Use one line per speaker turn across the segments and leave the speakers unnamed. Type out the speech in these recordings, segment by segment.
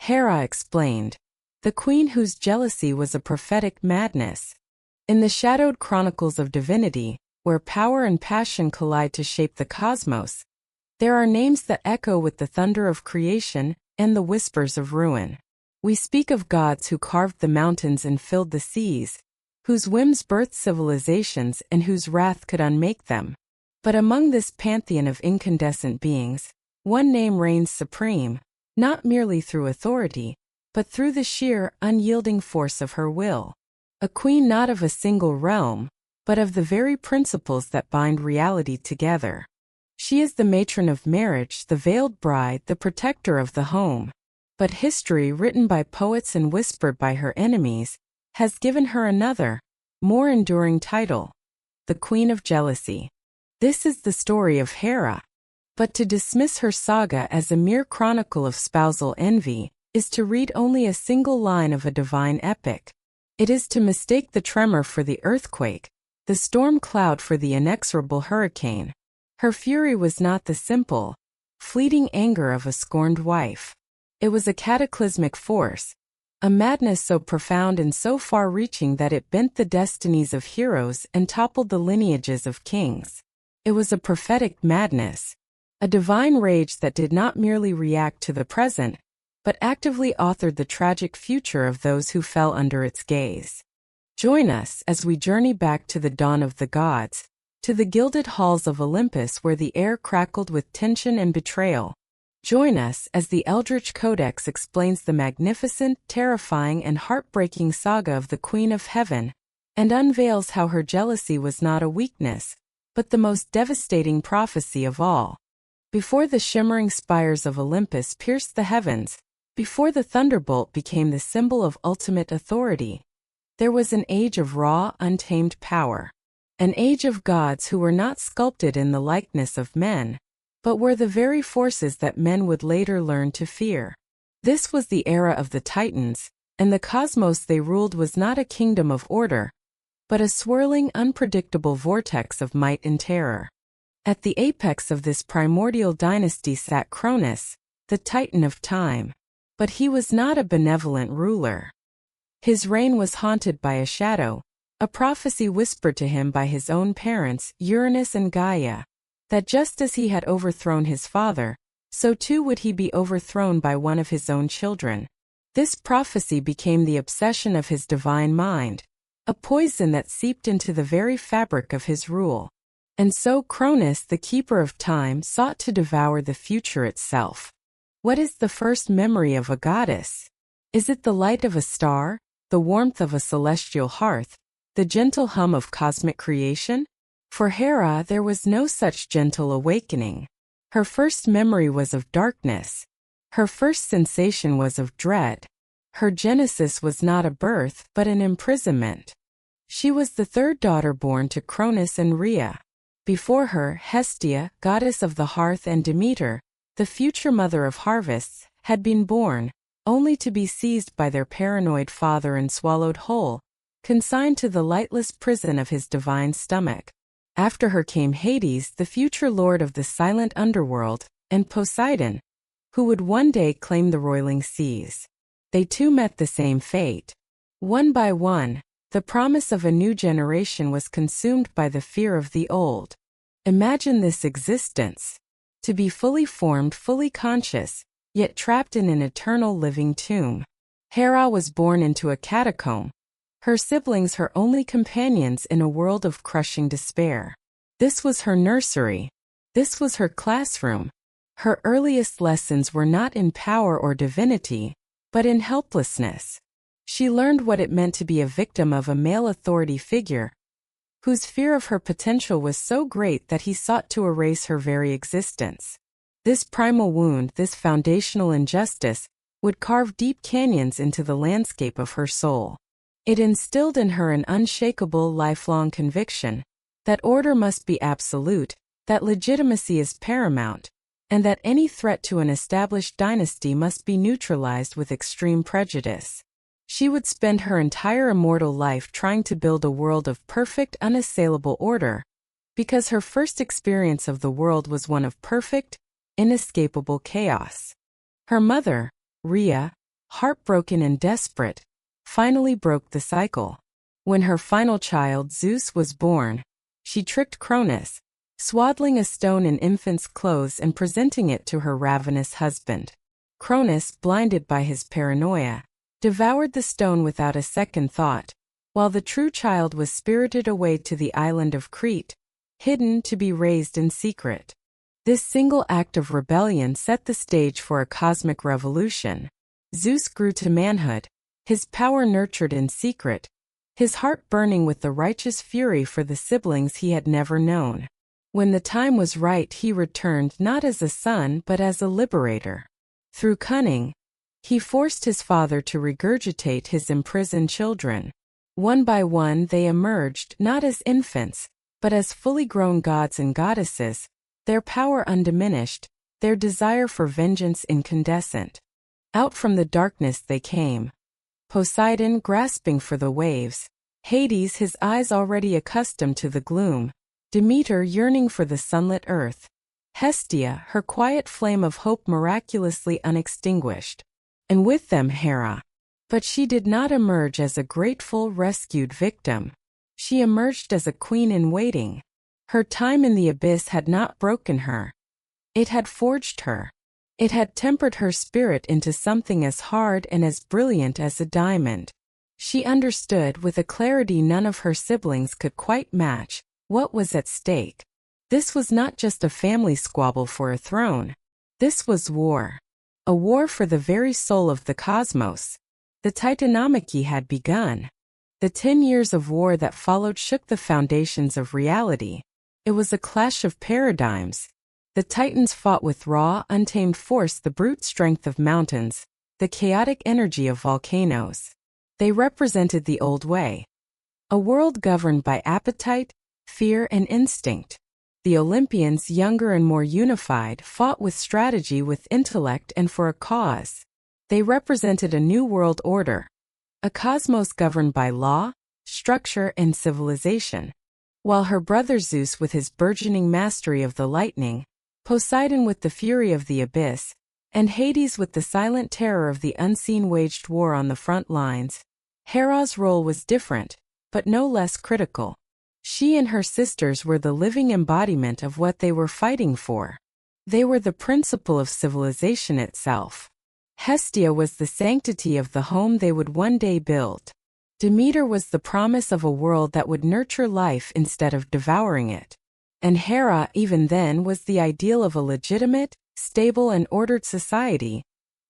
Hera explained, the queen whose jealousy was a prophetic madness. In the shadowed chronicles of divinity, where power and passion collide to shape the cosmos, there are names that echo with the thunder of creation and the whispers of ruin. We speak of gods who carved the mountains and filled the seas, whose whims birthed civilizations and whose wrath could unmake them. But among this pantheon of incandescent beings, one name reigns supreme, not merely through authority, but through the sheer, unyielding force of her will. A queen not of a single realm, but of the very principles that bind reality together. She is the matron of marriage, the veiled bride, the protector of the home. But history, written by poets and whispered by her enemies, has given her another, more enduring title, the Queen of Jealousy. This is the story of Hera. But to dismiss her saga as a mere chronicle of spousal envy is to read only a single line of a divine epic. It is to mistake the tremor for the earthquake, the storm cloud for the inexorable hurricane. Her fury was not the simple, fleeting anger of a scorned wife. It was a cataclysmic force, a madness so profound and so far-reaching that it bent the destinies of heroes and toppled the lineages of kings. It was a prophetic madness, a divine rage that did not merely react to the present, but actively authored the tragic future of those who fell under its gaze. Join us as we journey back to the dawn of the gods, to the gilded halls of Olympus where the air crackled with tension and betrayal. Join us as the Eldritch Codex explains the magnificent, terrifying, and heartbreaking saga of the Queen of Heaven, and unveils how her jealousy was not a weakness, but the most devastating prophecy of all. Before the shimmering spires of Olympus pierced the heavens, before the thunderbolt became the symbol of ultimate authority, there was an age of raw, untamed power. An age of gods who were not sculpted in the likeness of men, but were the very forces that men would later learn to fear. This was the era of the Titans, and the cosmos they ruled was not a kingdom of order, but a swirling, unpredictable vortex of might and terror. At the apex of this primordial dynasty sat Cronus, the Titan of time. But he was not a benevolent ruler. His reign was haunted by a shadow, a prophecy whispered to him by his own parents, Uranus and Gaia, that just as he had overthrown his father, so too would he be overthrown by one of his own children. This prophecy became the obsession of his divine mind, a poison that seeped into the very fabric of his rule. And so Cronus, the keeper of time, sought to devour the future itself. What is the first memory of a goddess? Is it the light of a star, the warmth of a celestial hearth, the gentle hum of cosmic creation? For Hera there was no such gentle awakening. Her first memory was of darkness. Her first sensation was of dread. Her genesis was not a birth but an imprisonment. She was the third daughter born to Cronus and Rhea. Before her, Hestia, goddess of the hearth, and Demeter, the future mother of harvests, had been born, only to be seized by their paranoid father and swallowed whole, consigned to the lightless prison of his divine stomach. After her came Hades, the future lord of the silent underworld, and Poseidon, who would one day claim the roiling seas. They too met the same fate. One by one, the promise of a new generation was consumed by the fear of the old. Imagine this existence. To be fully formed, fully conscious, yet trapped in an eternal living tomb. Hera was born into a catacomb, her siblings her only companions in a world of crushing despair. This was her nursery. This was her classroom. Her earliest lessons were not in power or divinity, but in helplessness. She learned what it meant to be a victim of a male authority figure, whose fear of her potential was so great that he sought to erase her very existence. This primal wound, this foundational injustice, would carve deep canyons into the landscape of her soul. It instilled in her an unshakable, lifelong conviction that order must be absolute, that legitimacy is paramount, and that any threat to an established dynasty must be neutralized with extreme prejudice. She would spend her entire immortal life trying to build a world of perfect, unassailable order, because her first experience of the world was one of perfect, inescapable chaos. Her mother, Rhea, heartbroken and desperate, finally broke the cycle. When her final child, Zeus, was born, she tricked Cronus, swaddling a stone in infant's clothes and presenting it to her ravenous husband. Cronus, blinded by his paranoia, devoured the stone without a second thought, while the true child was spirited away to the island of Crete, hidden to be raised in secret. This single act of rebellion set the stage for a cosmic revolution. Zeus grew to manhood, his power nurtured in secret, his heart burning with the righteous fury for the siblings he had never known. When the time was right, he returned not as a son but as a liberator. Through cunning, he forced his father to regurgitate his imprisoned children. One by one they emerged not as infants, but as fully grown gods and goddesses, their power undiminished, their desire for vengeance incandescent. Out from the darkness they came. Poseidon grasping for the waves, Hades his eyes already accustomed to the gloom, Demeter yearning for the sunlit earth, Hestia her quiet flame of hope miraculously unextinguished, and with them Hera. But she did not emerge as a grateful rescued victim. She emerged as a queen in waiting. Her time in the abyss had not broken her. It had forged her. It had tempered her spirit into something as hard and as brilliant as a diamond. She understood with a clarity none of her siblings could quite match what was at stake. This was not just a family squabble for a throne. This was war. A war for the very soul of the cosmos. The Titanomachy had begun. The 10 years of war that followed shook the foundations of reality. It was a clash of paradigms. The Titans fought with raw, untamed force, the brute strength of mountains, the chaotic energy of volcanoes. They represented the old way. A world governed by appetite, fear, and instinct. The Olympians, younger and more unified, fought with strategy, with intellect, and for a cause. They represented a new world order. A cosmos governed by law, structure, and civilization. While her brother Zeus with his burgeoning mastery of the lightning, Poseidon with the fury of the abyss, and Hades with the silent terror of the unseen waged war on the front lines, Hera's role was different, but no less critical. She and her sisters were the living embodiment of what they were fighting for. They were the principle of civilization itself. Hestia was the sanctity of the home they would one day build. Demeter was the promise of a world that would nurture life instead of devouring it. And Hera, even then, was the ideal of a legitimate, stable, and ordered society,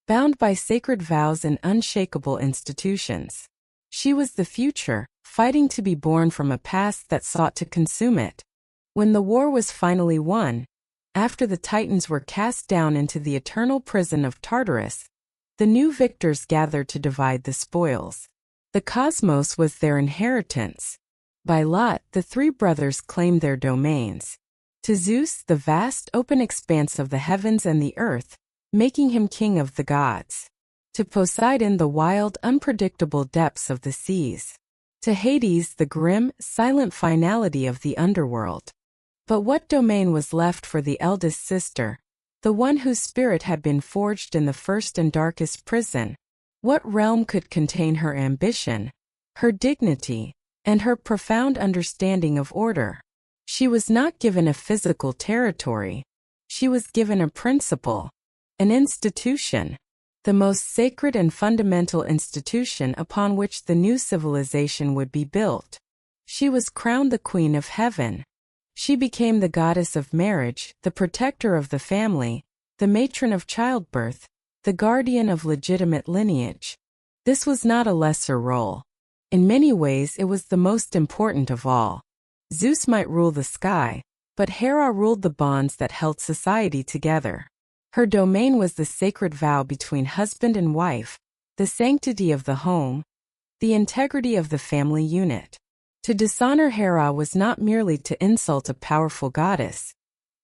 bound by sacred vows and unshakable institutions. She was the future, fighting to be born from a past that sought to consume it. When the war was finally won, after the Titans were cast down into the eternal prison of Tartarus, the new victors gathered to divide the spoils. The cosmos was their inheritance. By lot, the three brothers claimed their domains. To Zeus, the vast, open expanse of the heavens and the earth, making him king of the gods. To Poseidon, the wild, unpredictable depths of the seas. To Hades, the grim, silent finality of the underworld. But what domain was left for the eldest sister, the one whose spirit had been forged in the first and darkest prison? What realm could contain her ambition, her dignity, and her profound understanding of order? She was not given a physical territory. She was given a principle, an institution, the most sacred and fundamental institution upon which the new civilization would be built. She was crowned the Queen of Heaven. She became the goddess of marriage, the protector of the family, the matron of childbirth, the guardian of legitimate lineage. This was not a lesser role. In many ways it was the most important of all. Zeus might rule the sky, but Hera ruled the bonds that held society together. Her domain was the sacred vow between husband and wife, the sanctity of the home, the integrity of the family unit. To dishonor Hera was not merely to insult a powerful goddess.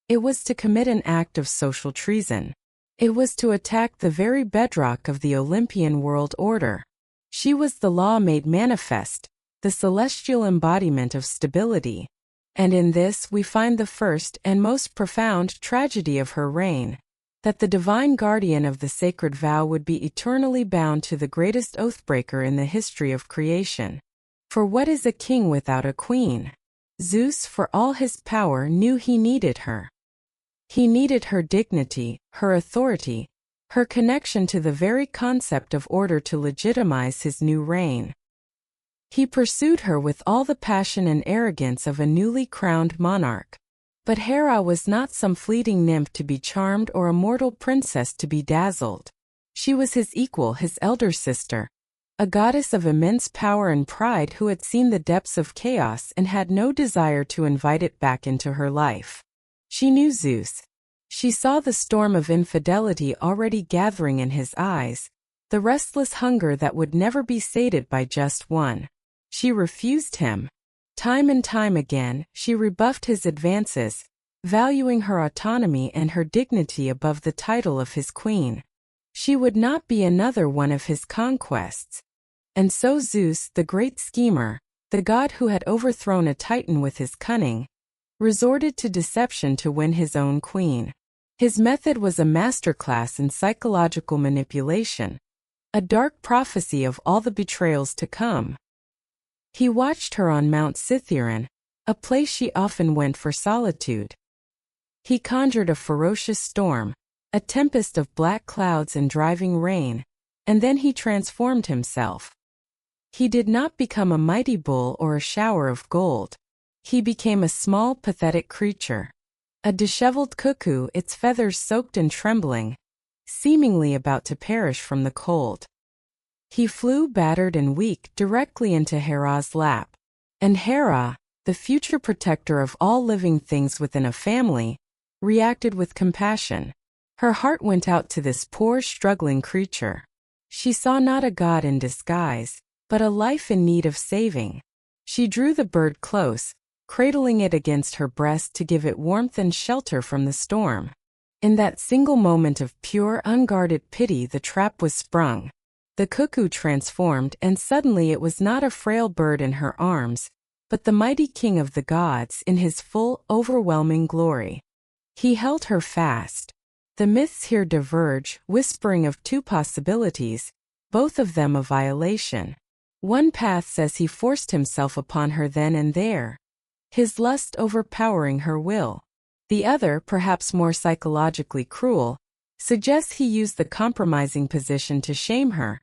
It was to commit an act of social treason. It was to attack the very bedrock of the Olympian world order. She was the law made manifest, the celestial embodiment of stability. And in this we find the first and most profound tragedy of her reign. that the divine guardian of the sacred vow would be eternally bound to the greatest oathbreaker in the history of creation. For what is a king without a queen? Zeus, for all his power, knew he needed her. He needed her dignity, her authority, her connection to the very concept of order to legitimize his new reign. He pursued her with all the passion and arrogance of a newly crowned monarch. But Hera was not some fleeting nymph to be charmed or a mortal princess to be dazzled. She was his equal, his elder sister, a goddess of immense power and pride who had seen the depths of chaos and had no desire to invite it back into her life. She knew Zeus. She saw the storm of infidelity already gathering in his eyes, the restless hunger that would never be sated by just one. She refused him. Time and time again, she rebuffed his advances, valuing her autonomy and her dignity above the title of his queen. She would not be another one of his conquests. And so Zeus, the great schemer, the god who had overthrown a titan with his cunning, resorted to deception to win his own queen. His method was a masterclass in psychological manipulation, a dark prophecy of all the betrayals to come. He watched her on Mount Cithaeron, a place she often went for solitude. He conjured a ferocious storm, a tempest of black clouds and driving rain, and then he transformed himself. He did not become a mighty bull or a shower of gold. He became a small, pathetic creature, a disheveled cuckoo, its feathers soaked and trembling, seemingly about to perish from the cold. He flew battered and weak directly into Hera's lap. And Hera, the future protector of all living things within a family, reacted with compassion. Her heart went out to this poor, struggling creature. She saw not a god in disguise, but a life in need of saving. She drew the bird close, cradling it against her breast to give it warmth and shelter from the storm. In that single moment of pure, unguarded pity, the trap was sprung. The cuckoo transformed, and suddenly it was not a frail bird in her arms, but the mighty king of the gods in his full, overwhelming glory. He held her fast. The myths here diverge, whispering of two possibilities, both of them a violation. One path says he forced himself upon her then and there, his lust overpowering her will. The other, perhaps more psychologically cruel, suggests he used the compromising position to shame her,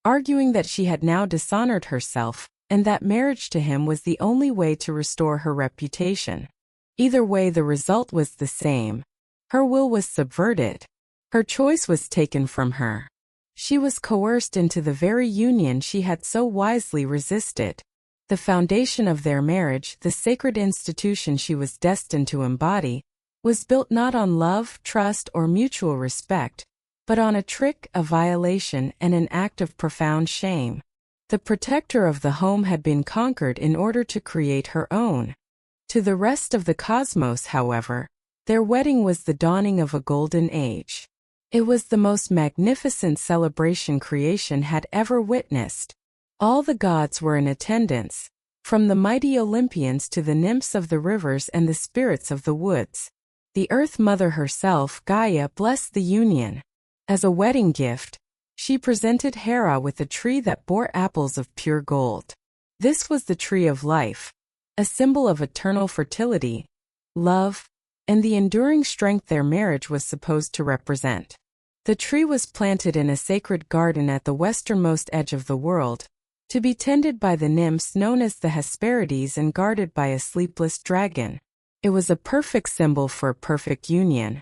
arguing that she had now dishonored herself, and that marriage to him was the only way to restore her reputation. Either way, the result was the same. Her will was subverted. Her choice was taken from her. She was coerced into the very union she had so wisely resisted. The foundation of their marriage, the sacred institution she was destined to embody, was built not on love, trust, or mutual respect, but on a trick, a violation, and an act of profound shame. The protector of the home had been conquered in order to create her own. To the rest of the cosmos, however, their wedding was the dawning of a golden age. It was the most magnificent celebration creation had ever witnessed. All the gods were in attendance, from the mighty Olympians to the nymphs of the rivers and the spirits of the woods. The Earth Mother herself, Gaia, blessed the union. As a wedding gift, she presented Hera with a tree that bore apples of pure gold. This was the tree of life, a symbol of eternal fertility, love, and the enduring strength their marriage was supposed to represent. The tree was planted in a sacred garden at the westernmost edge of the world, to be tended by the nymphs known as the Hesperides and guarded by a sleepless dragon. It was a perfect symbol for a perfect union.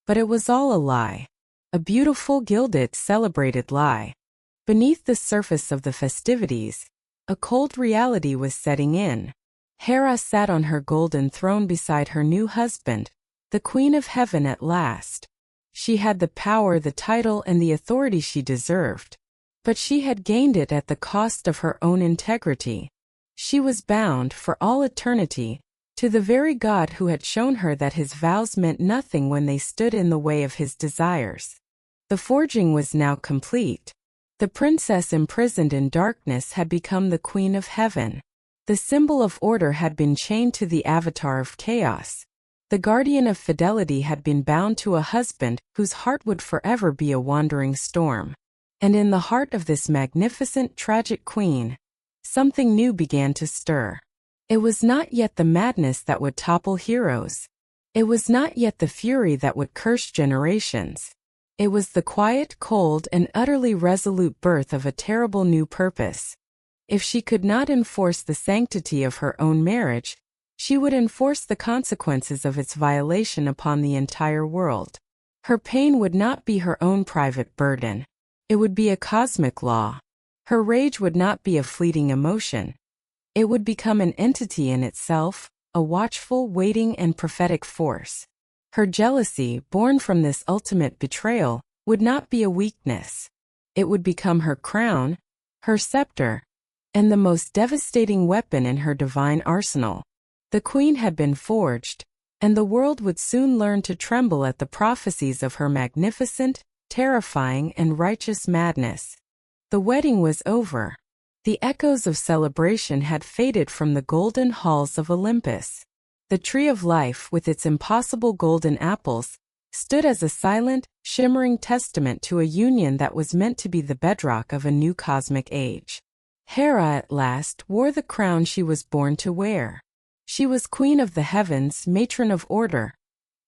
But it was all a lie. A beautiful, gilded, celebrated lie. Beneath the surface of the festivities, a cold reality was setting in. Hera sat on her golden throne beside her new husband, the Queen of Heaven at last. She had the power, the title, and the authority she deserved. But she had gained it at the cost of her own integrity. She was bound, for all eternity, to the very God who had shown her that his vows meant nothing when they stood in the way of his desires. The forging was now complete. The princess imprisoned in darkness had become the Queen of Heaven. The symbol of order had been chained to the avatar of chaos. The guardian of fidelity had been bound to a husband whose heart would forever be a wandering storm. And in the heart of this magnificent, tragic queen, something new began to stir. It was not yet the madness that would topple heroes. It was not yet the fury that would curse generations. It was the quiet, cold, and utterly resolute birth of a terrible new purpose. If she could not enforce the sanctity of her own marriage, she would enforce the consequences of its violation upon the entire world. Her pain would not be her own private burden. It would be a cosmic law. Her rage would not be a fleeting emotion. It would become an entity in itself, a watchful, waiting, and prophetic force. Her jealousy, born from this ultimate betrayal, would not be a weakness. It would become her crown, her scepter, and the most devastating weapon in her divine arsenal. The queen had been forged, and the world would soon learn to tremble at the prophecies of her magnificent, terrifying, and righteous madness. The wedding was over. The echoes of celebration had faded from the golden halls of Olympus. The tree of life, with its impossible golden apples, stood as a silent, shimmering testament to a union that was meant to be the bedrock of a new cosmic age. Hera at last wore the crown she was born to wear. She was queen of the heavens, matron of order,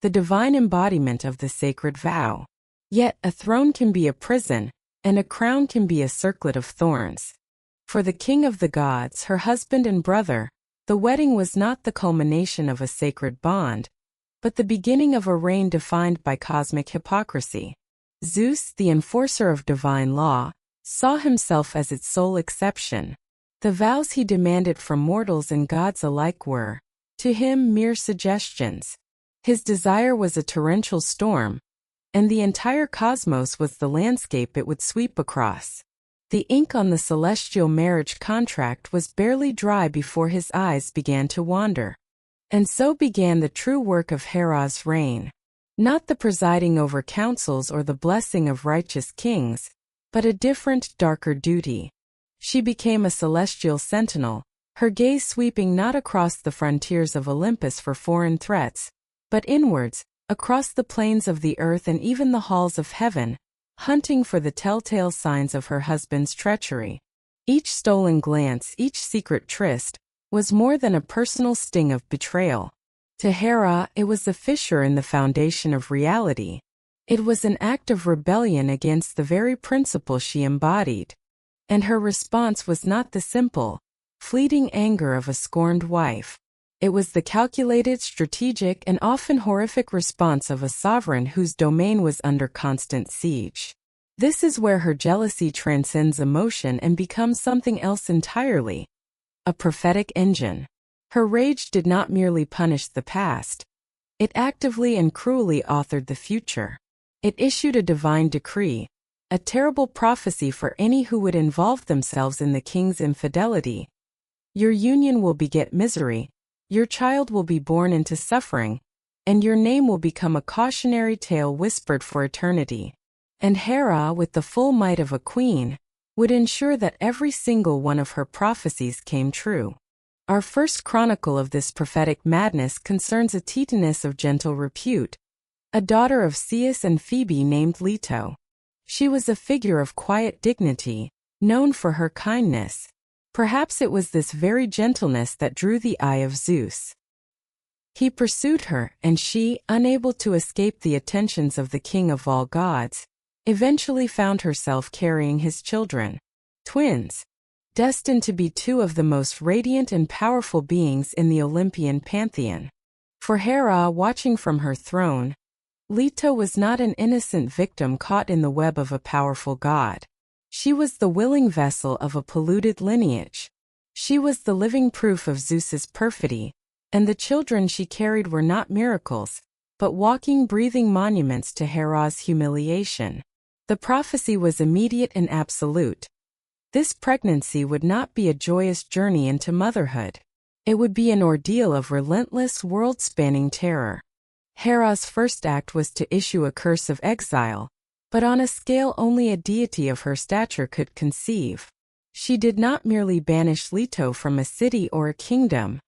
the divine embodiment of the sacred vow. Yet a throne can be a prison, and a crown can be a circlet of thorns. For the king of the gods, her husband and brother, the wedding was not the culmination of a sacred bond, but the beginning of a reign defined by cosmic hypocrisy. Zeus, the enforcer of divine law, saw himself as its sole exception. The vows he demanded from mortals and gods alike were, to him, mere suggestions. His desire was a torrential storm, and the entire cosmos was the landscape it would sweep across. The ink on the celestial marriage contract was barely dry before his eyes began to wander. And so began the true work of Hera's reign. Not the presiding over councils or the blessing of righteous kings, but a different, darker duty. She became a celestial sentinel, her gaze sweeping not across the frontiers of Olympus for foreign threats, but inwards, across the plains of the earth and even the halls of heaven, hunting for the telltale signs of her husband's treachery. Each stolen glance, each secret tryst, was more than a personal sting of betrayal. To Hera, it was a fissure in the foundation of reality. It was an act of rebellion against the very principle she embodied. And her response was not the simple, fleeting anger of a scorned wife. It was the calculated, strategic, and often horrific response of a sovereign whose domain was under constant siege. This is where her jealousy transcends emotion and becomes something else entirely. A prophetic engine. Her rage did not merely punish the past. It actively and cruelly authored the future. It issued a divine decree, a terrible prophecy for any who would involve themselves in the king's infidelity. Your union will beget misery. Your child will be born into suffering, and your name will become a cautionary tale whispered for eternity. And Hera, with the full might of a queen, would ensure that every single one of her prophecies came true. Our first chronicle of this prophetic madness concerns a Titaness of gentle repute, a daughter of Zeus and Phoebe named Leto. She was a figure of quiet dignity, known for her kindness. Perhaps it was this very gentleness that drew the eye of Zeus. He pursued her, and she, unable to escape the attentions of the king of all gods, eventually found herself carrying his children, twins, destined to be two of the most radiant and powerful beings in the Olympian pantheon. For Hera, watching from her throne, Leto was not an innocent victim caught in the web of a powerful god. She was the willing vessel of a polluted lineage. She was the living proof of Zeus's perfidy, and the children she carried were not miracles, but walking, breathing monuments to Hera's humiliation. The prophecy was immediate and absolute. This pregnancy would not be a joyous journey into motherhood. It would be an ordeal of relentless, world-spanning terror. Hera's first act was to issue a curse of exile, but on a scale only a deity of her stature could conceive. She did not merely banish Leto from a city or a kingdom.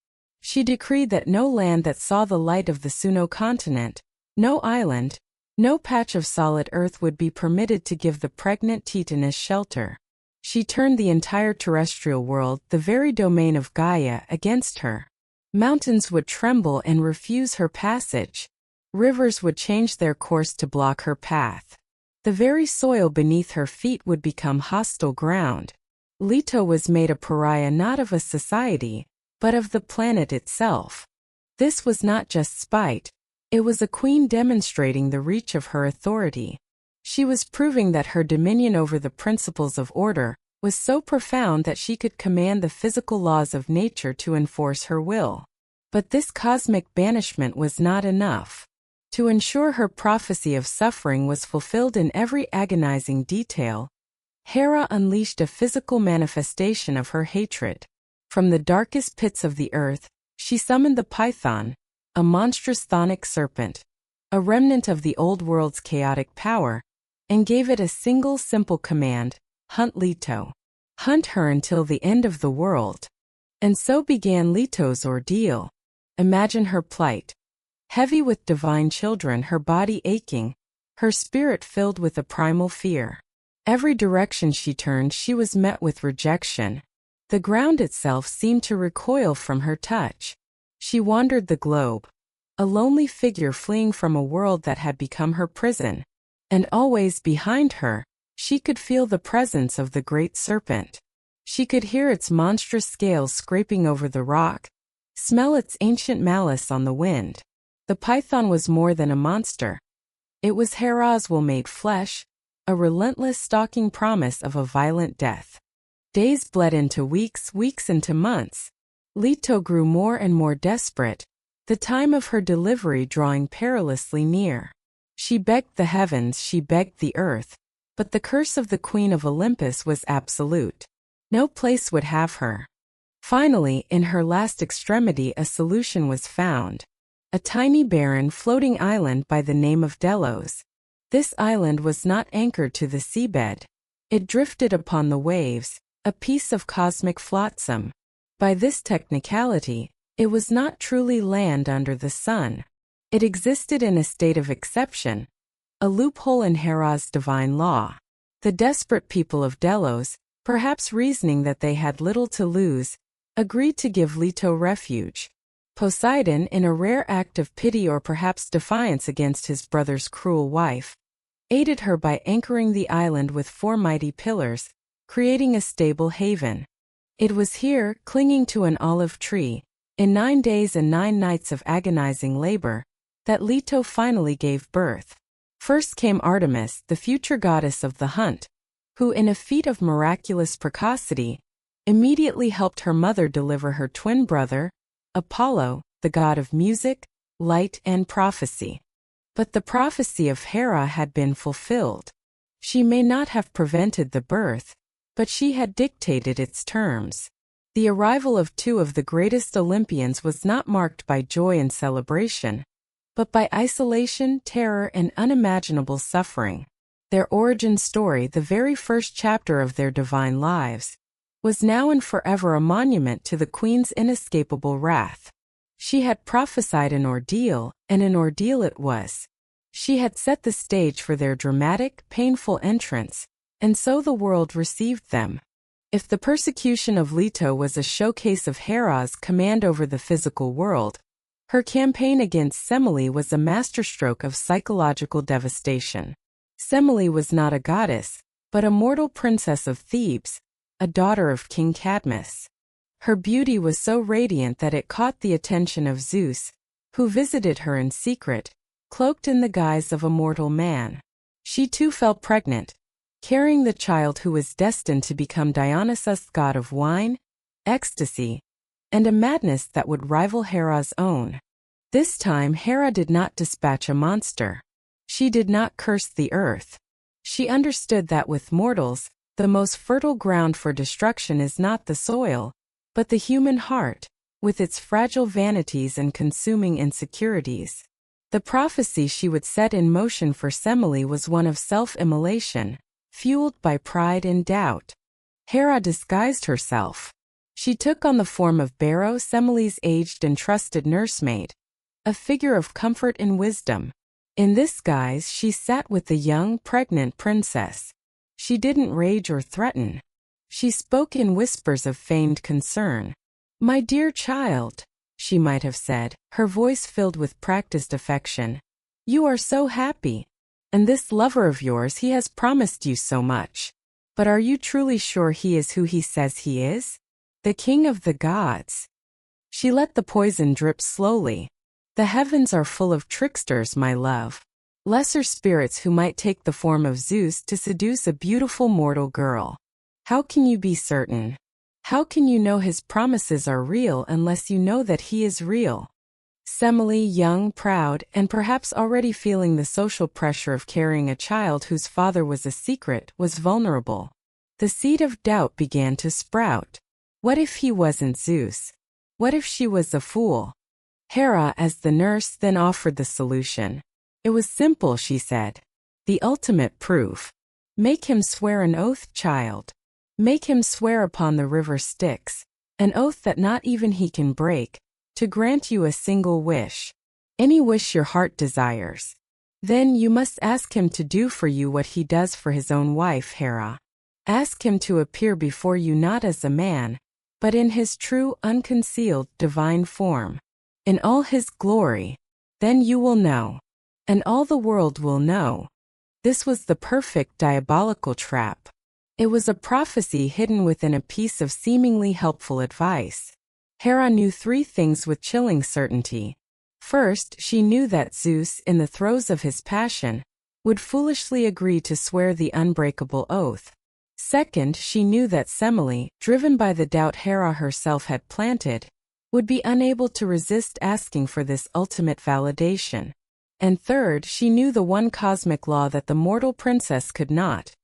She decreed that no land that saw the light of the Suno continent, no island, no patch of solid earth would be permitted to give the pregnant Titaness shelter. She turned the entire terrestrial world, the very domain of Gaia, against her. Mountains would tremble and refuse her passage. Rivers would change their course to block her path. The very soil beneath her feet would become hostile ground. Leto was made a pariah not of a society, but of the planet itself. This was not just spite. It was a queen demonstrating the reach of her authority. She was proving that her dominion over the principles of order was so profound that she could command the physical laws of nature to enforce her will. But this cosmic banishment was not enough. To ensure her prophecy of suffering was fulfilled in every agonizing detail, Hera unleashed a physical manifestation of her hatred. From the darkest pits of the earth, she summoned the Python, a monstrous chthonic serpent, a remnant of the old world's chaotic power, and gave it a single simple command: hunt Leto. Hunt her until the end of the world. And so began Leto's ordeal. Imagine her plight. Heavy with divine children, her body aching, her spirit filled with a primal fear. Every direction she turned, she was met with rejection. The ground itself seemed to recoil from her touch. She wandered the globe, a lonely figure fleeing from a world that had become her prison. And always behind her, she could feel the presence of the great serpent. She could hear its monstrous scales scraping over the rock, smell its ancient malice on the wind. The python was more than a monster. It was Hera's will made flesh, a relentless stalking promise of a violent death. Days bled into weeks, weeks into months. Leto grew more and more desperate, the time of her delivery drawing perilously near. She begged the heavens, she begged the earth, but the curse of the Queen of Olympus was absolute. No place would have her. Finally, in her last extremity, a solution was found. A tiny barren floating island by the name of Delos. This island was not anchored to the seabed. It drifted upon the waves, a piece of cosmic flotsam. By this technicality, it was not truly land under the sun. It existed in a state of exception, a loophole in Hera's divine law. The desperate people of Delos, perhaps reasoning that they had little to lose, agreed to give Leto refuge. Poseidon, in a rare act of pity or perhaps defiance against his brother's cruel wife, aided her by anchoring the island with 4 mighty pillars, creating a stable haven. It was here, clinging to an olive tree, in 9 days and 9 nights of agonizing labor, that Leto finally gave birth. First came Artemis, the future goddess of the hunt, who, in a feat of miraculous precocity, immediately helped her mother deliver her twin brother, Apollo, the god of music, light, and prophecy. But the prophecy of Hera had been fulfilled. She may not have prevented the birth, but she had dictated its terms. The arrival of 2 of the greatest Olympians was not marked by joy and celebration, but by isolation, terror, and unimaginable suffering. Their origin story, the very first chapter of their divine lives, was now and forever a monument to the queen's inescapable wrath. She had prophesied an ordeal, and an ordeal it was. She had set the stage for their dramatic, painful entrance, and so the world received them. If the persecution of Leto was a showcase of Hera's command over the physical world, her campaign against Semele was a masterstroke of psychological devastation. Semele was not a goddess, but a mortal princess of Thebes, a daughter of King Cadmus. Her beauty was so radiant that it caught the attention of Zeus, who visited her in secret, cloaked in the guise of a mortal man. She too fell pregnant, carrying the child who was destined to become Dionysus, god of wine, ecstasy, and a madness that would rival Hera's own. This time Hera did not dispatch a monster. She did not curse the earth. She understood that with mortals, the most fertile ground for destruction is not the soil, but the human heart, with its fragile vanities and consuming insecurities. The prophecy she would set in motion for Semele was one of self-immolation, fueled by pride and doubt. Hera disguised herself. She took on the form of Barrow, Semele's aged and trusted nursemaid, a figure of comfort and wisdom. In this guise she sat with the young, pregnant princess. She didn't rage or threaten. She spoke in whispers of feigned concern. "My dear child," she might have said, her voice filled with practiced affection. "You are so happy. And this lover of yours, he has promised you so much. But are you truly sure he is who he says he is? The king of the gods." She let the poison drip slowly. "The heavens are full of tricksters, my love. Lesser spirits who might take the form of Zeus to seduce a beautiful mortal girl. How can you be certain? How can you know his promises are real unless you know that he is real?" Semele, young, proud, and perhaps already feeling the social pressure of carrying a child whose father was a secret, was vulnerable. The seed of doubt began to sprout. What if he wasn't Zeus? What if she was a fool? Hera, as the nurse, then offered the solution. It was simple, she said. "The ultimate proof. Make him swear an oath, child. Make him swear upon the river Styx, an oath that not even he can break, to grant you a single wish. Any wish your heart desires. Then you must ask him to do for you what he does for his own wife, Hera. Ask him to appear before you not as a man, but in his true, unconcealed, divine form. In all his glory. Then you will know. And all the world will know." This was the perfect diabolical trap. It was a prophecy hidden within a piece of seemingly helpful advice. Hera knew three things with chilling certainty. First, she knew that Zeus, in the throes of his passion, would foolishly agree to swear the unbreakable oath. Second, she knew that Semele, driven by the doubt Hera herself had planted, would be unable to resist asking for this ultimate validation. And third, she knew the one cosmic law that the mortal princess could not.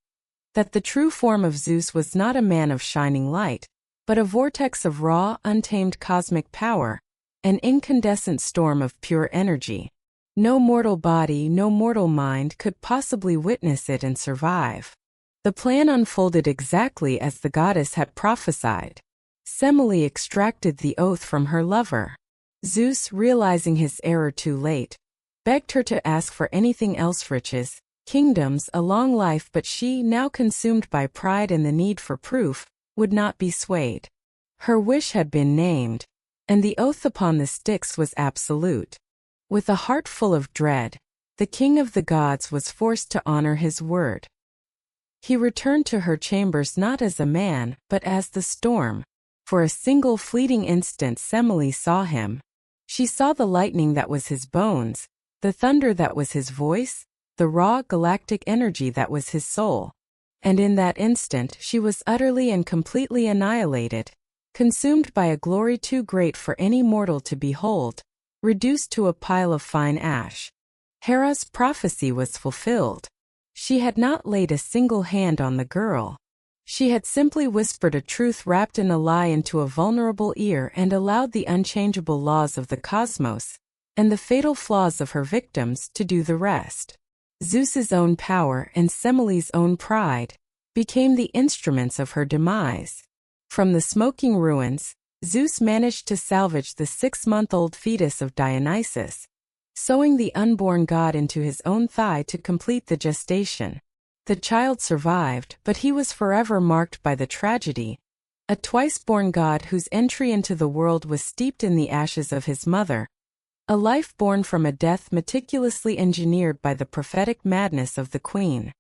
That the true form of Zeus was not a man of shining light, but a vortex of raw, untamed cosmic power, an incandescent storm of pure energy. No mortal body, no mortal mind could possibly witness it and survive. The plan unfolded exactly as the goddess had prophesied. Semele extracted the oath from her lover. Zeus, realizing his error too late, begged her to ask for anything else: riches, kingdoms, a long life, but she, now consumed by pride and the need for proof, would not be swayed. Her wish had been named, and the oath upon the Styx was absolute. With a heart full of dread, the king of the gods was forced to honor his word. He returned to her chambers not as a man, but as the storm. For a single fleeting instant Semele saw him. She saw the lightning that was his bones, the thunder that was his voice, the raw galactic energy that was his soul. And in that instant she was utterly and completely annihilated, consumed by a glory too great for any mortal to behold, reduced to a pile of fine ash. Hera's prophecy was fulfilled. She had not laid a single hand on the girl. She had simply whispered a truth wrapped in a lie into a vulnerable ear and allowed the unchangeable laws of the cosmos, and the fatal flaws of her victims, to do the rest. Zeus's own power and Semele's own pride became the instruments of her demise. From the smoking ruins, Zeus managed to salvage the 6-month-old fetus of Dionysus, sewing the unborn god into his own thigh to complete the gestation. The child survived, but he was forever marked by the tragedy. A twice-born god whose entry into the world was steeped in the ashes of his mother. A life born from a death meticulously engineered by the prophetic madness of the queen.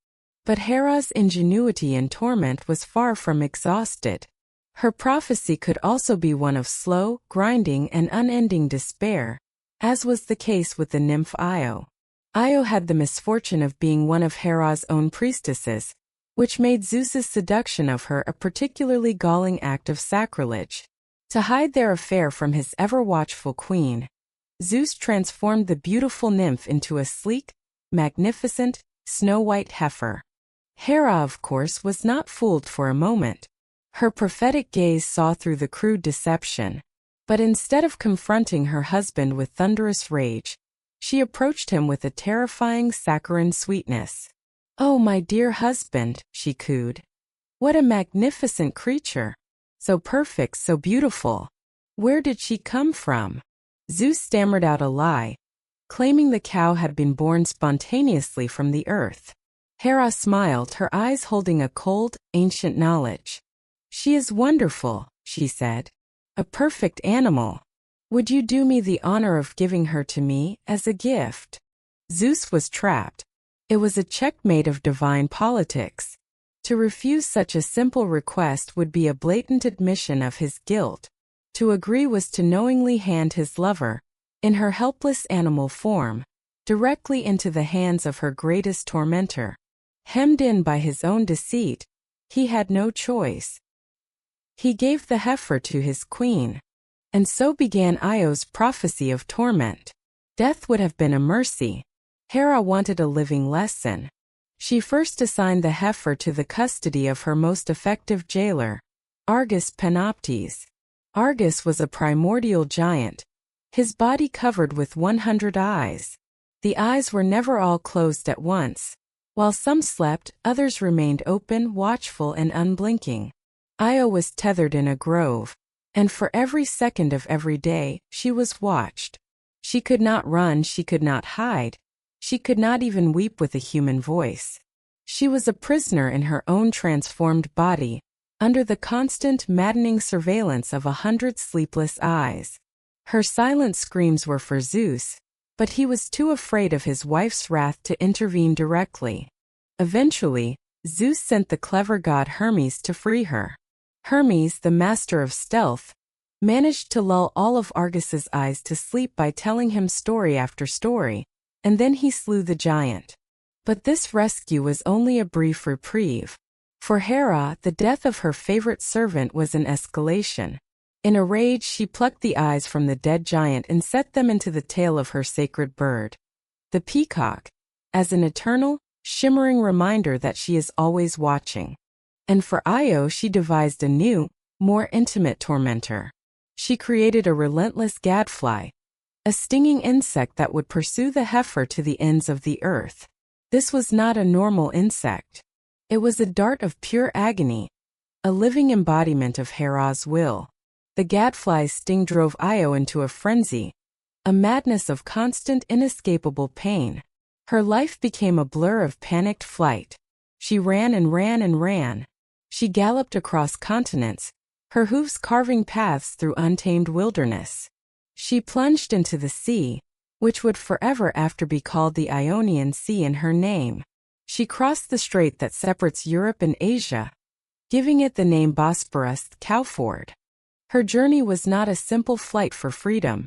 But Hera's ingenuity in torment was far from exhausted. Her prophecy could also be one of slow, grinding, and unending despair, as was the case with the nymph Io. Io had the misfortune of being one of Hera's own priestesses, which made Zeus's seduction of her a particularly galling act of sacrilege. To hide their affair from his ever-watchful queen, Zeus transformed the beautiful nymph into a sleek, magnificent, snow-white heifer. Hera, of course, was not fooled for a moment. Her prophetic gaze saw through the crude deception. But instead of confronting her husband with thunderous rage, she approached him with a terrifying saccharine sweetness. "Oh, my dear husband," she cooed. "What a magnificent creature! So perfect, so beautiful. Where did she come from? Zeus stammered out a lie, claiming the cow had been born spontaneously from the earth. Hera smiled, her eyes holding a cold, ancient knowledge. She is wonderful, she said. A perfect animal. Would you do me the honor of giving her to me as a gift? Zeus was trapped. It was a checkmate of divine politics. To refuse such a simple request would be a blatant admission of his guilt. To agree was to knowingly hand his lover, in her helpless animal form, directly into the hands of her greatest tormentor. Hemmed in by his own deceit, he had no choice. He gave the heifer to his queen. And so began Io's prophecy of torment. Death would have been a mercy. Hera wanted a living lesson. She first assigned the heifer to the custody of her most effective jailer, Argus Panoptes. Argus was a primordial giant, his body covered with 100 eyes. The eyes were never all closed at once. While some slept, others remained open, watchful, and unblinking. Io was tethered in a grove, and for every second of every day, she was watched. She could not run, she could not hide. She could not even weep with a human voice. She was a prisoner in her own transformed body, under the constant, maddening surveillance of 100 sleepless eyes. Her silent screams were for Zeus, but he was too afraid of his wife's wrath to intervene directly. Eventually, Zeus sent the clever god Hermes to free her. Hermes, the master of stealth, managed to lull all of Argus's eyes to sleep by telling him story after story, and then he slew the giant. But this rescue was only a brief reprieve. For Hera, the death of her favorite servant was an escalation. In a rage, she plucked the eyes from the dead giant and set them into the tail of her sacred bird, the peacock, as an eternal, shimmering reminder that she is always watching. And for Io, she devised a new, more intimate tormentor. She created a relentless gadfly, a stinging insect that would pursue the heifer to the ends of the earth. This was not a normal insect. It was a dart of pure agony, a living embodiment of Hera's will. The gadfly's sting drove Io into a frenzy, a madness of constant, inescapable pain. Her life became a blur of panicked flight. She ran and ran and ran. She galloped across continents, her hoofs carving paths through untamed wilderness. She plunged into the sea, which would forever after be called the Ionian Sea in her name. She crossed the strait that separates Europe and Asia, giving it the name Bosporus, Cowford. Her journey was not a simple flight for freedom.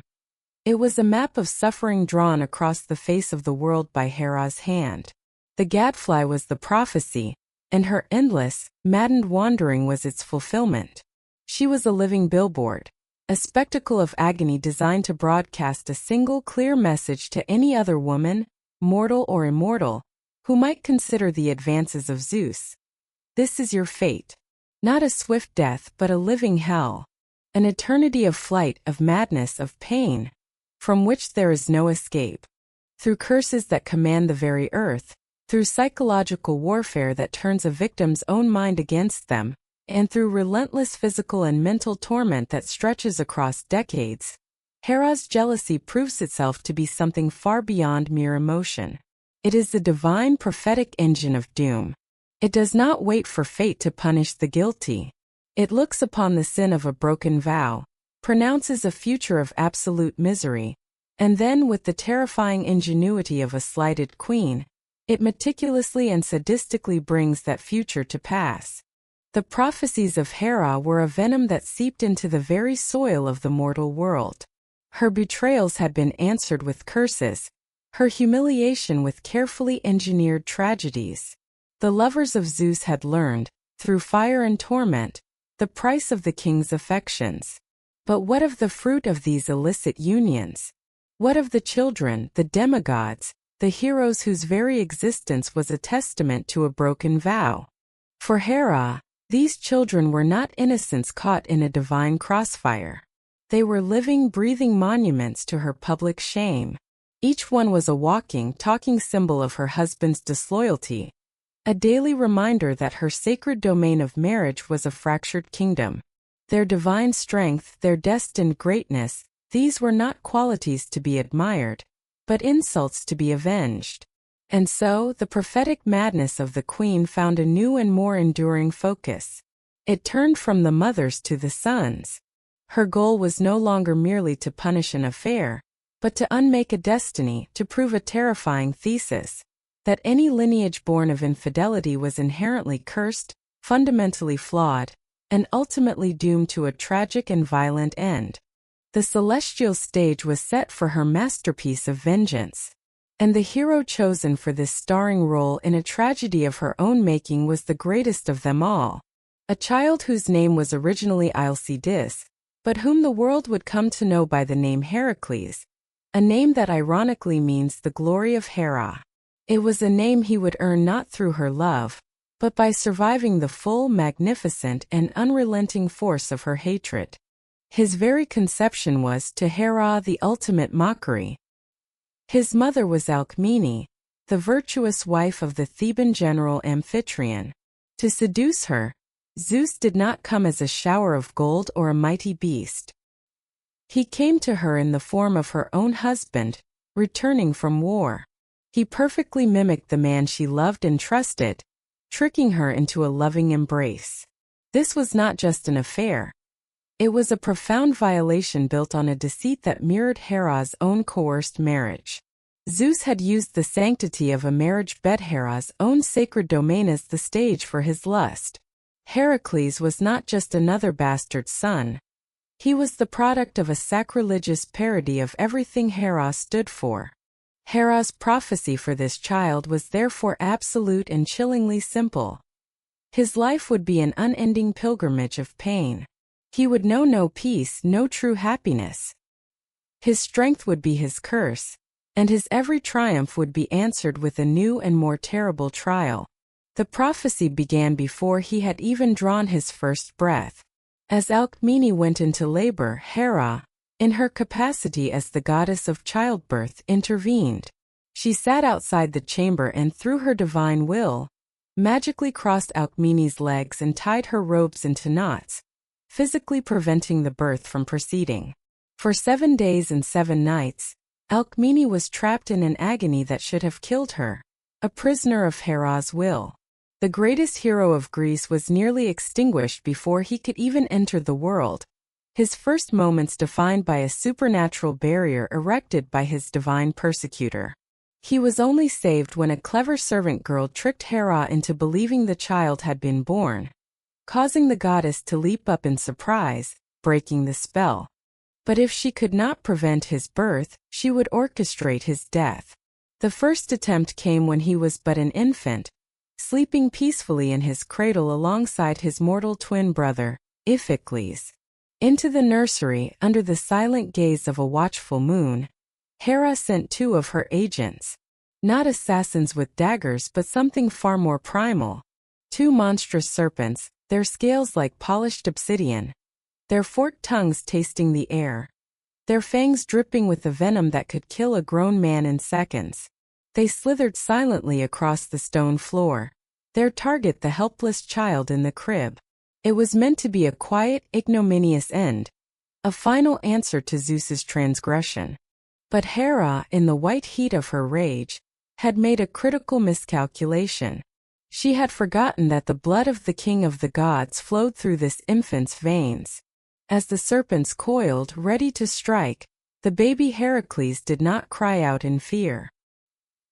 It was a map of suffering drawn across the face of the world by Hera's hand. The gadfly was the prophecy, and her endless, maddened wandering was its fulfillment. She was a living billboard, a spectacle of agony designed to broadcast a single clear message to any other woman, mortal or immortal, who might consider the advances of Zeus. This is your fate. Not a swift death, but a living hell. An eternity of flight, of madness, of pain, from which there is no escape. Through curses that command the very earth, through psychological warfare that turns a victim's own mind against them, and through relentless physical and mental torment that stretches across decades, Hera's jealousy proves itself to be something far beyond mere emotion. It is the divine prophetic engine of doom. It does not wait for fate to punish the guilty. It looks upon the sin of a broken vow, pronounces a future of absolute misery, and then, with the terrifying ingenuity of a slighted queen, it meticulously and sadistically brings that future to pass. The prophecies of Hera were a venom that seeped into the very soil of the mortal world. Her betrayals had been answered with curses, her humiliation with carefully engineered tragedies. The lovers of Zeus had learned, through fire and torment, the price of the king's affections. But what of the fruit of these illicit unions? What of the children, the demigods, the heroes whose very existence was a testament to a broken vow? For Hera, these children were not innocents caught in a divine crossfire. They were living, breathing monuments to her public shame. Each one was a walking, talking symbol of her husband's disloyalty, a daily reminder that her sacred domain of marriage was a fractured kingdom. their divine strength, their destined greatness, these were not qualities to be admired, but insults to be avenged. And so, the prophetic madness of the queen found a new and more enduring focus. It turned from the mothers to the sons. Her goal was no longer merely to punish an affair, but to unmake a destiny, to prove a terrifying thesis, that any lineage born of infidelity was inherently cursed, fundamentally flawed, and ultimately doomed to a tragic and violent end. The celestial stage was set for her masterpiece of vengeance. And the hero chosen for this starring role in a tragedy of her own making was the greatest of them all. A child whose name was originally Alcides, but whom the world would come to know by the name Heracles, a name that ironically means the glory of Hera. It was a name he would earn not through her love, but by surviving the full, magnificent, and unrelenting force of her hatred. His very conception was, to Hera, the ultimate mockery. His mother was Alcmene, the virtuous wife of the Theban general Amphitryon. To seduce her, Zeus did not come as a shower of gold or a mighty beast. He came to her in the form of her own husband, returning from war. He perfectly mimicked the man she loved and trusted, tricking her into a loving embrace. This was not just an affair. It was a profound violation built on a deceit that mirrored Hera's own coerced marriage. Zeus had used the sanctity of a marriage bed, Hera's own sacred domain, as the stage for his lust. Heracles was not just another bastard son. He was the product of a sacrilegious parody of everything Hera stood for. Hera's prophecy for this child was therefore absolute and chillingly simple. His life would be an unending pilgrimage of pain. He would know no peace, no true happiness. His strength would be his curse, and his every triumph would be answered with a new and more terrible trial. The prophecy began before he had even drawn his first breath. As Alcmene went into labor, Hera, in her capacity as the goddess of childbirth, intervened. She sat outside the chamber and, through her divine will, magically crossed Alcmene's legs and tied her robes into knots, physically preventing the birth from proceeding. For 7 days and 7 nights, Alcmene was trapped in an agony that should have killed her, a prisoner of Hera's will. The greatest hero of Greece was nearly extinguished before he could even enter the world, his first moments defined by a supernatural barrier erected by his divine persecutor. He was only saved when a clever servant girl tricked Hera into believing the child had been born, causing the goddess to leap up in surprise, breaking the spell. But if she could not prevent his birth, she would orchestrate his death. The first attempt came when he was but an infant, sleeping peacefully in his cradle alongside his mortal twin brother, Iphicles. Into the nursery, under the silent gaze of a watchful moon, Hera sent 2 of her agents. Not assassins with daggers, but something far more primal. 2 monstrous serpents, their scales like polished obsidian, their forked tongues tasting the air, their fangs dripping with the venom that could kill a grown man in seconds. They slithered silently across the stone floor, their target the helpless child in the crib. It was meant to be a quiet, ignominious end, a final answer to Zeus's transgression. But Hera, in the white heat of her rage, had made a critical miscalculation. She had forgotten that the blood of the king of the gods flowed through this infant's veins. As the serpents coiled, ready to strike, the baby Heracles did not cry out in fear.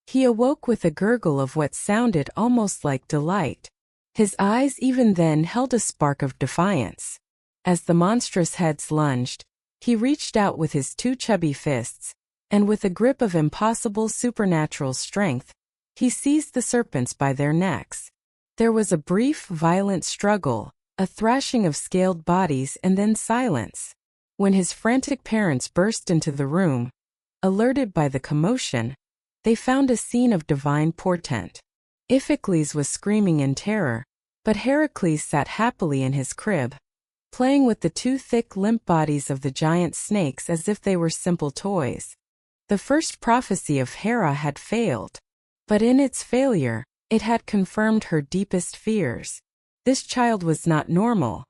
He awoke with a gurgle of what sounded almost like delight. His eyes even then held a spark of defiance. As the monstrous heads lunged, he reached out with his 2 chubby fists, and with a grip of impossible supernatural strength, he seized the serpents by their necks. There was a brief, violent struggle, a thrashing of scaled bodies, and then silence. When his frantic parents burst into the room, alerted by the commotion, they found a scene of divine portent. Iphicles was screaming in terror, but Heracles sat happily in his crib, playing with the 2 thick, limp bodies of the giant snakes as if they were simple toys. The first prophecy of Hera had failed, but in its failure, it had confirmed her deepest fears. This child was not normal.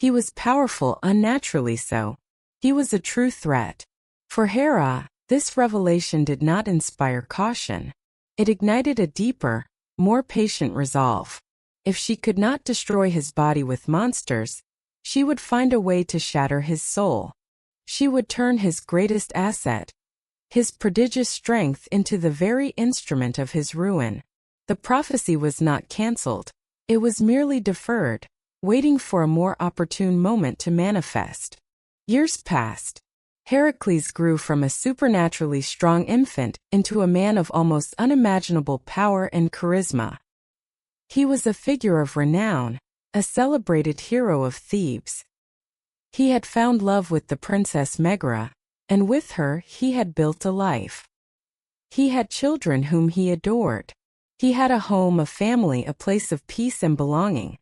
He was powerful, unnaturally so. He was a true threat. For Hera, this revelation did not inspire caution. It ignited a deeper, more patient resolve. If she could not destroy his body with monsters, she would find a way to shatter his soul. She would turn his greatest asset, his prodigious strength, into the very instrument of his ruin. The prophecy was not cancelled. It was merely deferred, waiting for a more opportune moment to manifest. Years passed. Heracles grew from a supernaturally strong infant into a man of almost unimaginable power and charisma. He was a figure of renown, a celebrated hero of Thebes. He had found love with the princess Megara, and with her he had built a life. He had children whom he adored. He had a home, a family, a place of peace and belonging.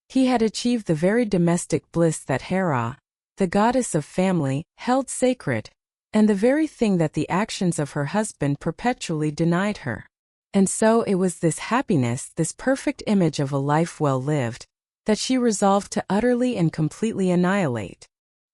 He had achieved the very domestic bliss that Hera, the goddess of family, held sacred, and the very thing that the actions of her husband perpetually denied her. And so it was this happiness, this perfect image of a life well lived, that she resolved to utterly and completely annihilate.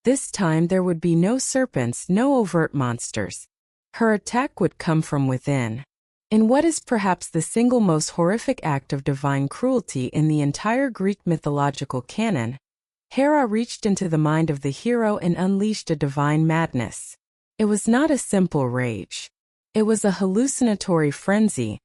This time there would be no serpents, no overt monsters. Her attack would come from within. In what is perhaps the single most horrific act of divine cruelty in the entire Greek mythological canon, Hera reached into the mind of the hero and unleashed a divine madness. It was not a simple rage. It was a hallucinatory frenzy,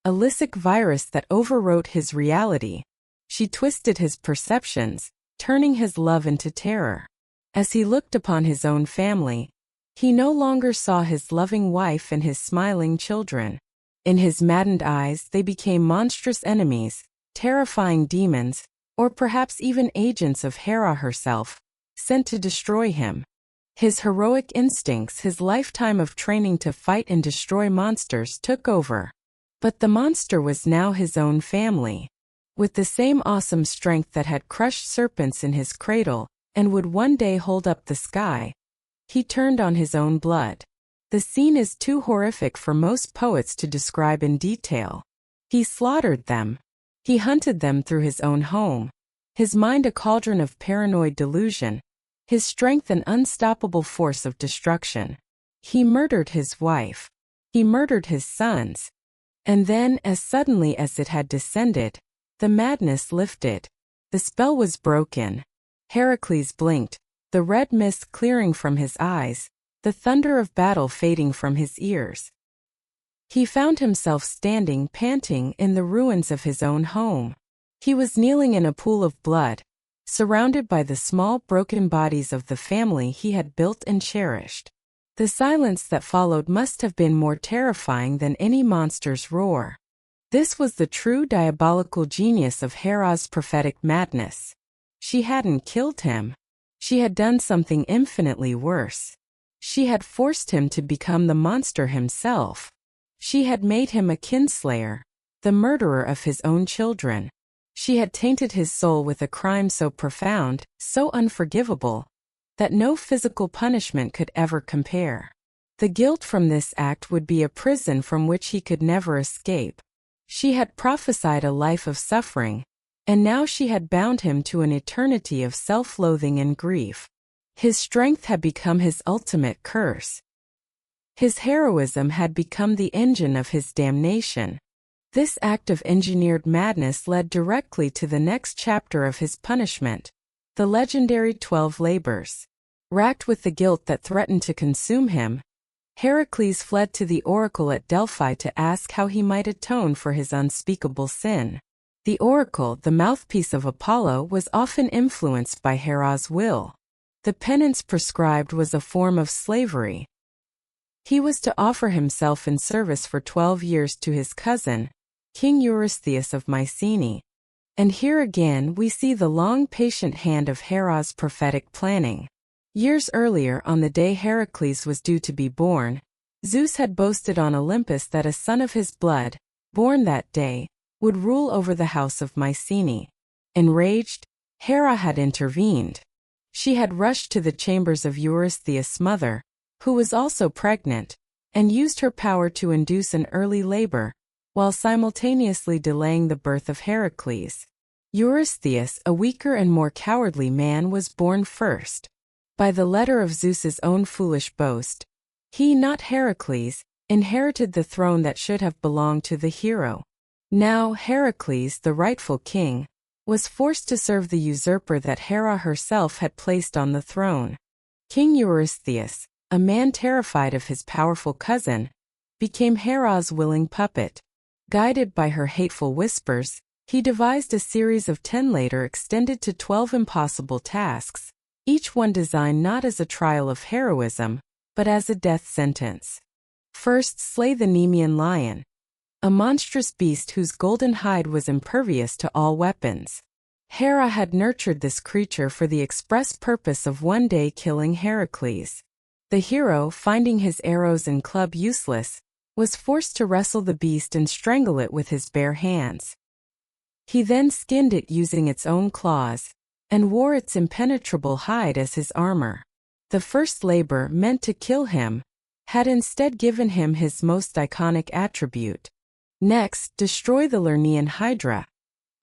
a lysic virus that overwrote his reality. She twisted his perceptions, turning his love into terror. As he looked upon his own family, he no longer saw his loving wife and his smiling children. In his maddened eyes they became monstrous enemies, terrifying demons, or perhaps even agents of Hera herself, sent to destroy him. His heroic instincts, his lifetime of training to fight and destroy monsters, took over. But the monster was now his own family. With the same awesome strength that had crushed serpents in his cradle, and would one day hold up the sky, he turned on his own blood. The scene is too horrific for most poets to describe in detail. He slaughtered them. He hunted them through his own home, his mind a cauldron of paranoid delusion, his strength an unstoppable force of destruction. He murdered his wife. He murdered his sons. And then, as suddenly as it had descended, the madness lifted. The spell was broken. Heracles blinked, the red mist clearing from his eyes, the thunder of battle fading from his ears. He found himself standing panting in the ruins of his own home. He was kneeling in a pool of blood, surrounded by the small broken bodies of the family he had built and cherished. The silence that followed must have been more terrifying than any monster's roar. This was the true diabolical genius of Hera's prophetic madness. She hadn't killed him. She had done something infinitely worse. She had forced him to become the monster himself. She had made him a kinslayer, the murderer of his own children. She had tainted his soul with a crime so profound, so unforgivable, that no physical punishment could ever compare. The guilt from this act would be a prison from which he could never escape. She had prophesied a life of suffering, and now she had bound him to an eternity of self-loathing and grief. His strength had become his ultimate curse. His heroism had become the engine of his damnation. This act of engineered madness led directly to the next chapter of his punishment, the legendary 12 labors. Racked with the guilt that threatened to consume him, Heracles fled to the oracle at Delphi to ask how he might atone for his unspeakable sin. The oracle, the mouthpiece of Apollo, was often influenced by Hera's will. The penance prescribed was a form of slavery. He was to offer himself in service for 12 years to his cousin, King Eurystheus of Mycenae. And here again we see the long patient hand of Hera's prophetic planning. Years earlier, on the day Heracles was due to be born, Zeus had boasted on Olympus that a son of his blood, born that day, would rule over the house of Mycenae. Enraged, Hera had intervened. She had rushed to the chambers of Eurystheus' mother, who was also pregnant, and used her power to induce an early labor, while simultaneously delaying the birth of Heracles. Eurystheus, a weaker and more cowardly man, was born first. By the letter of Zeus's own foolish boast, he, not Heracles, inherited the throne that should have belonged to the hero. Now Heracles, the rightful king, was forced to serve the usurper that Hera herself had placed on the throne. King Eurystheus, a man terrified of his powerful cousin, became Hera's willing puppet. Guided by her hateful whispers, he devised a series of 10 later extended to 12 impossible tasks, each one designed not as a trial of heroism, but as a death sentence. First, slay the Nemean lion, a monstrous beast whose golden hide was impervious to all weapons. Hera had nurtured this creature for the express purpose of one day killing Heracles. The hero, finding his arrows and club useless, was forced to wrestle the beast and strangle it with his bare hands. He then skinned it using its own claws, and wore its impenetrable hide as his armor. The first labor, meant to kill him, had instead given him his most iconic attribute. Next, destroy the Lernaean Hydra,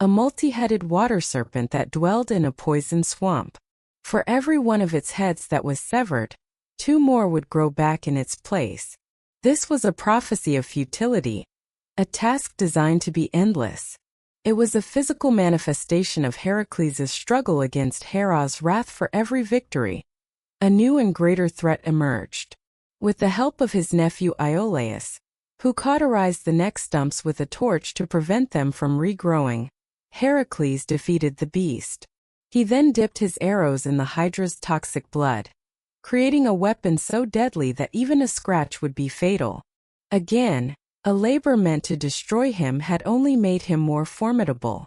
a multi-headed water serpent that dwelled in a poison swamp. For every one of its heads that was severed, 2 more would grow back in its place. This was a prophecy of futility, a task designed to be endless. It was a physical manifestation of Heracles' struggle against Hera's wrath. For every victory, a new and greater threat emerged. With the help of his nephew Iolaus, who cauterized the neck stumps with a torch to prevent them from regrowing, Heracles defeated the beast. He then dipped his arrows in the Hydra's toxic blood, creating a weapon so deadly that even a scratch would be fatal. Again, a labor meant to destroy him had only made him more formidable.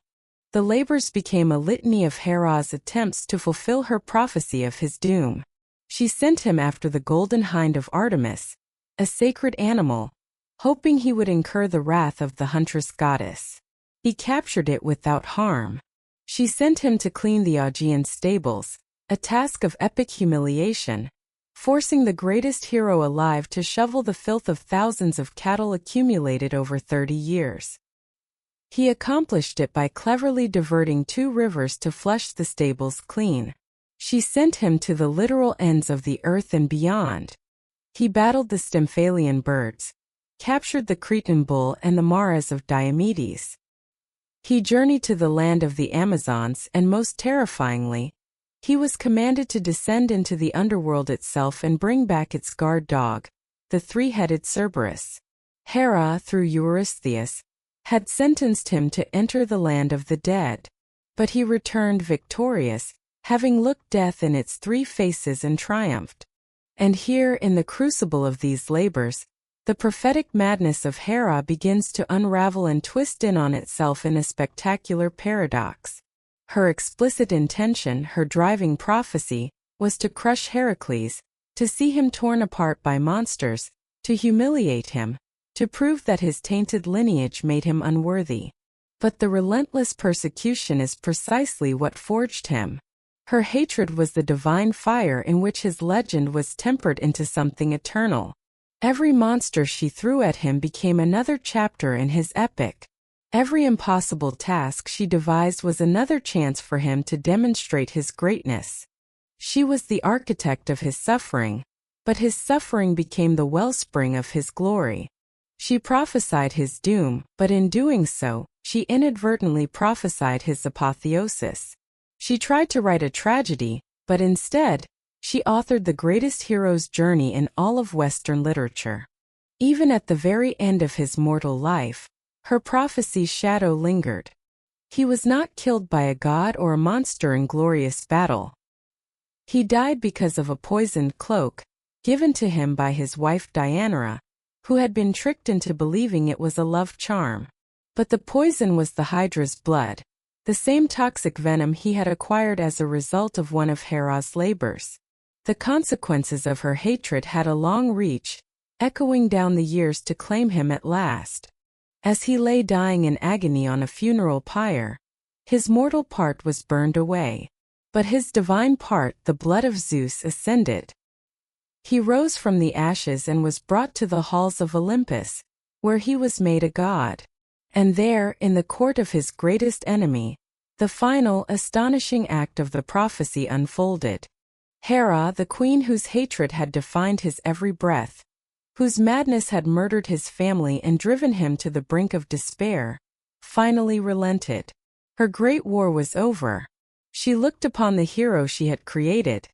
The labors became a litany of Hera's attempts to fulfill her prophecy of his doom. She sent him after the golden hind of Artemis, a sacred animal, hoping he would incur the wrath of the huntress goddess. He captured it without harm. She sent him to clean the Augean stables, a task of epic humiliation, forcing the greatest hero alive to shovel the filth of thousands of cattle accumulated over 30 years. He accomplished it by cleverly diverting 2 rivers to flush the stables clean. She sent him to the literal ends of the earth and beyond. He battled the Stymphalian birds, captured the Cretan bull and the maras of Diomedes. He journeyed to the land of the Amazons, and most terrifyingly, he was commanded to descend into the underworld itself and bring back its guard dog, the 3-headed Cerberus. Hera, through Eurystheus, had sentenced him to enter the land of the dead. But he returned victorious, having looked death in its 3 faces and triumphed. And here, in the crucible of these labors, the prophetic madness of Hera begins to unravel and twist in on itself in a spectacular paradox. Her explicit intention, her driving prophecy, was to crush Heracles, to see him torn apart by monsters, to humiliate him, to prove that his tainted lineage made him unworthy. But the relentless persecution is precisely what forged him. Her hatred was the divine fire in which his legend was tempered into something eternal. Every monster she threw at him became another chapter in his epic. Every impossible task she devised was another chance for him to demonstrate his greatness. She was the architect of his suffering, but his suffering became the wellspring of his glory. She prophesied his doom, but in doing so, she inadvertently prophesied his apotheosis. She tried to write a tragedy, but instead, she authored the greatest hero's journey in all of Western literature. Even at the very end of his mortal life, her prophecy's shadow lingered. He was not killed by a god or a monster in glorious battle. He died because of a poisoned cloak, given to him by his wife Deianira, who had been tricked into believing it was a love charm. But the poison was the Hydra's blood, the same toxic venom he had acquired as a result of one of Hera's labors. The consequences of her hatred had a long reach, echoing down the years to claim him at last. As he lay dying in agony on a funeral pyre, his mortal part was burned away. But his divine part, the blood of Zeus, ascended. He rose from the ashes and was brought to the halls of Olympus, where he was made a god. And there, in the court of his greatest enemy, The final, astonishing act of the prophecy unfolded. Hera, the queen whose hatred had defined his every breath, whose madness had murdered his family and driven him to the brink of despair, finally relented. Her great war was over. She looked upon the hero she had created,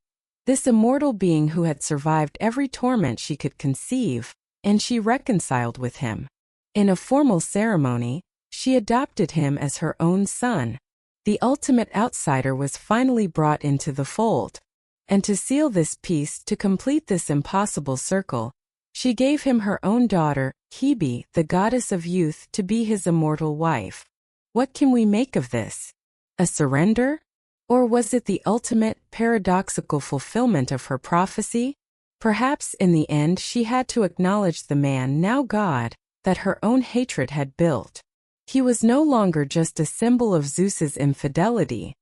this immortal being who had survived every torment she could conceive, and she reconciled with him. In a formal ceremony, she adopted him as her own son. The ultimate outsider was finally brought into the fold. And to seal this peace, to complete this impossible circle, she gave him her own daughter, Hebe, the goddess of youth, to be his immortal wife. What can we make of this? A surrender? Or was it the ultimate, paradoxical fulfillment of her prophecy? Perhaps in the end she had to acknowledge the man, now God, that her own hatred had built. He was no longer just a symbol of Zeus's infidelity.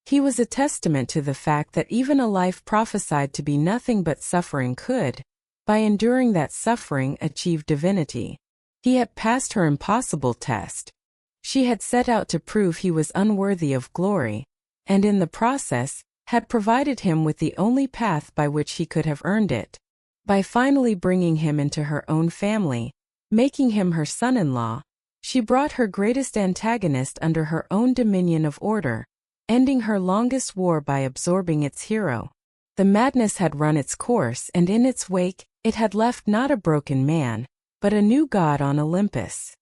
He was a testament to the fact that even a life prophesied to be nothing but suffering could, by enduring that suffering, achieve divinity. He had passed her impossible test. She had set out to prove he was unworthy of glory, and in the process, had provided him with the only path by which he could have earned it. By finally bringing him into her own family, making him her son-in-law, she brought her greatest antagonist under her own dominion of order, ending her longest war by absorbing its hero. The madness had run its course, and in its wake, it had left not a broken man, but a new god on Olympus.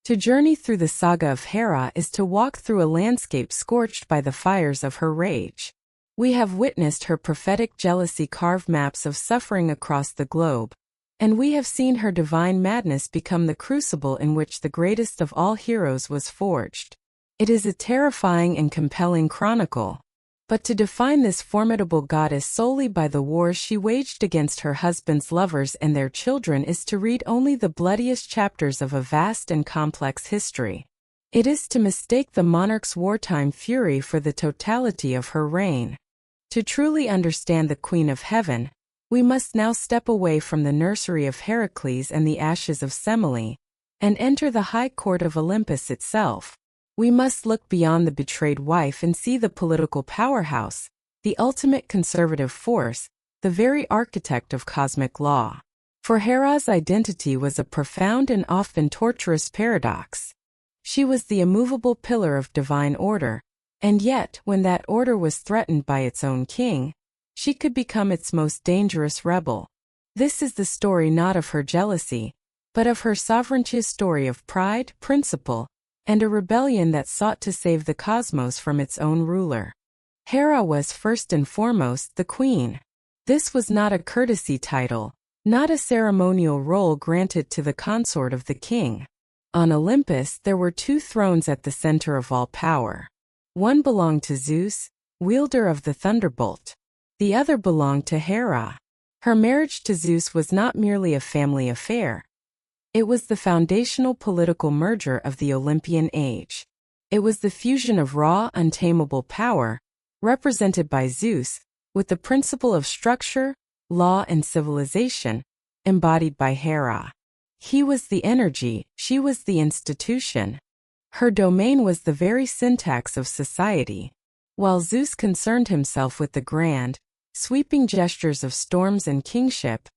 To journey through the saga of Hera is to walk through a landscape scorched by the fires of her rage. We have witnessed her prophetic jealousy carve maps of suffering across the globe, and we have seen her divine madness become the crucible in which the greatest of all heroes was forged. It is a terrifying and compelling chronicle. But to define this formidable goddess solely by the wars she waged against her husband's lovers and their children is to read only the bloodiest chapters of a vast and complex history. It is to mistake the monarch's wartime fury for the totality of her reign. To truly understand the Queen of Heaven, we must now step away from the nursery of Heracles and the ashes of Semele, and enter the high court of Olympus itself. We must look beyond the betrayed wife and see the political powerhouse, the ultimate conservative force, the very architect of cosmic law. For Hera's identity was a profound and often torturous paradox. She was the immovable pillar of divine order, and yet, when that order was threatened by its own king, she could become its most dangerous rebel. This is the story not of her jealousy, but of her sovereignty, story of pride, principle, and a rebellion that sought to save the cosmos from its own ruler. Hera was first and foremost the queen. This was not a courtesy title, not a ceremonial role granted to the consort of the king. On Olympus there were two thrones at the center of all power. One belonged to Zeus, wielder of the thunderbolt. The other belonged to Hera. Her marriage to Zeus was not merely a family affair. It was the foundational political merger of the Olympian age. It was the fusion of raw, untamable power, represented by Zeus, with the principle of structure, law, and civilization, embodied by Hera. He was the energy, she was the institution. Her domain was the very syntax of society. While Zeus concerned himself with the grand, sweeping gestures of storms and kingship,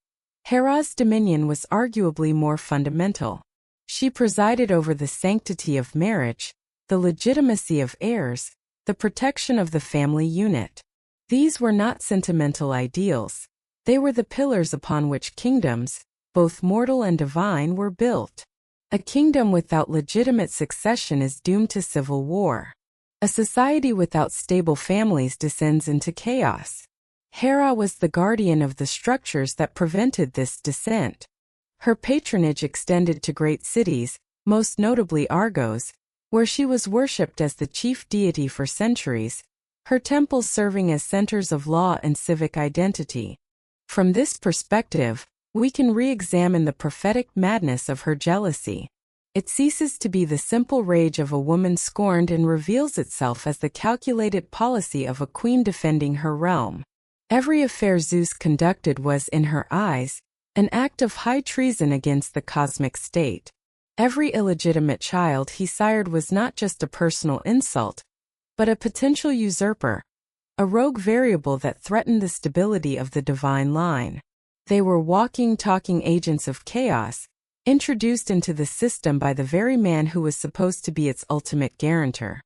Hera's dominion was arguably more fundamental. She presided over the sanctity of marriage, the legitimacy of heirs, the protection of the family unit. These were not sentimental ideals. They were the pillars upon which kingdoms, both mortal and divine, were built. A kingdom without legitimate succession is doomed to civil war. A society without stable families descends into chaos. Hera was the guardian of the structures that prevented this descent. Her patronage extended to great cities, most notably Argos, where she was worshipped as the chief deity for centuries, her temples serving as centers of law and civic identity. From this perspective, we can re-examine the prophetic madness of her jealousy. It ceases to be the simple rage of a woman scorned and reveals itself as the calculated policy of a queen defending her realm. Every affair Zeus conducted was, in her eyes, an act of high treason against the cosmic state. Every illegitimate child he sired was not just a personal insult, but a potential usurper, a rogue variable that threatened the stability of the divine line. They were walking, talking agents of chaos, introduced into the system by the very man who was supposed to be its ultimate guarantor.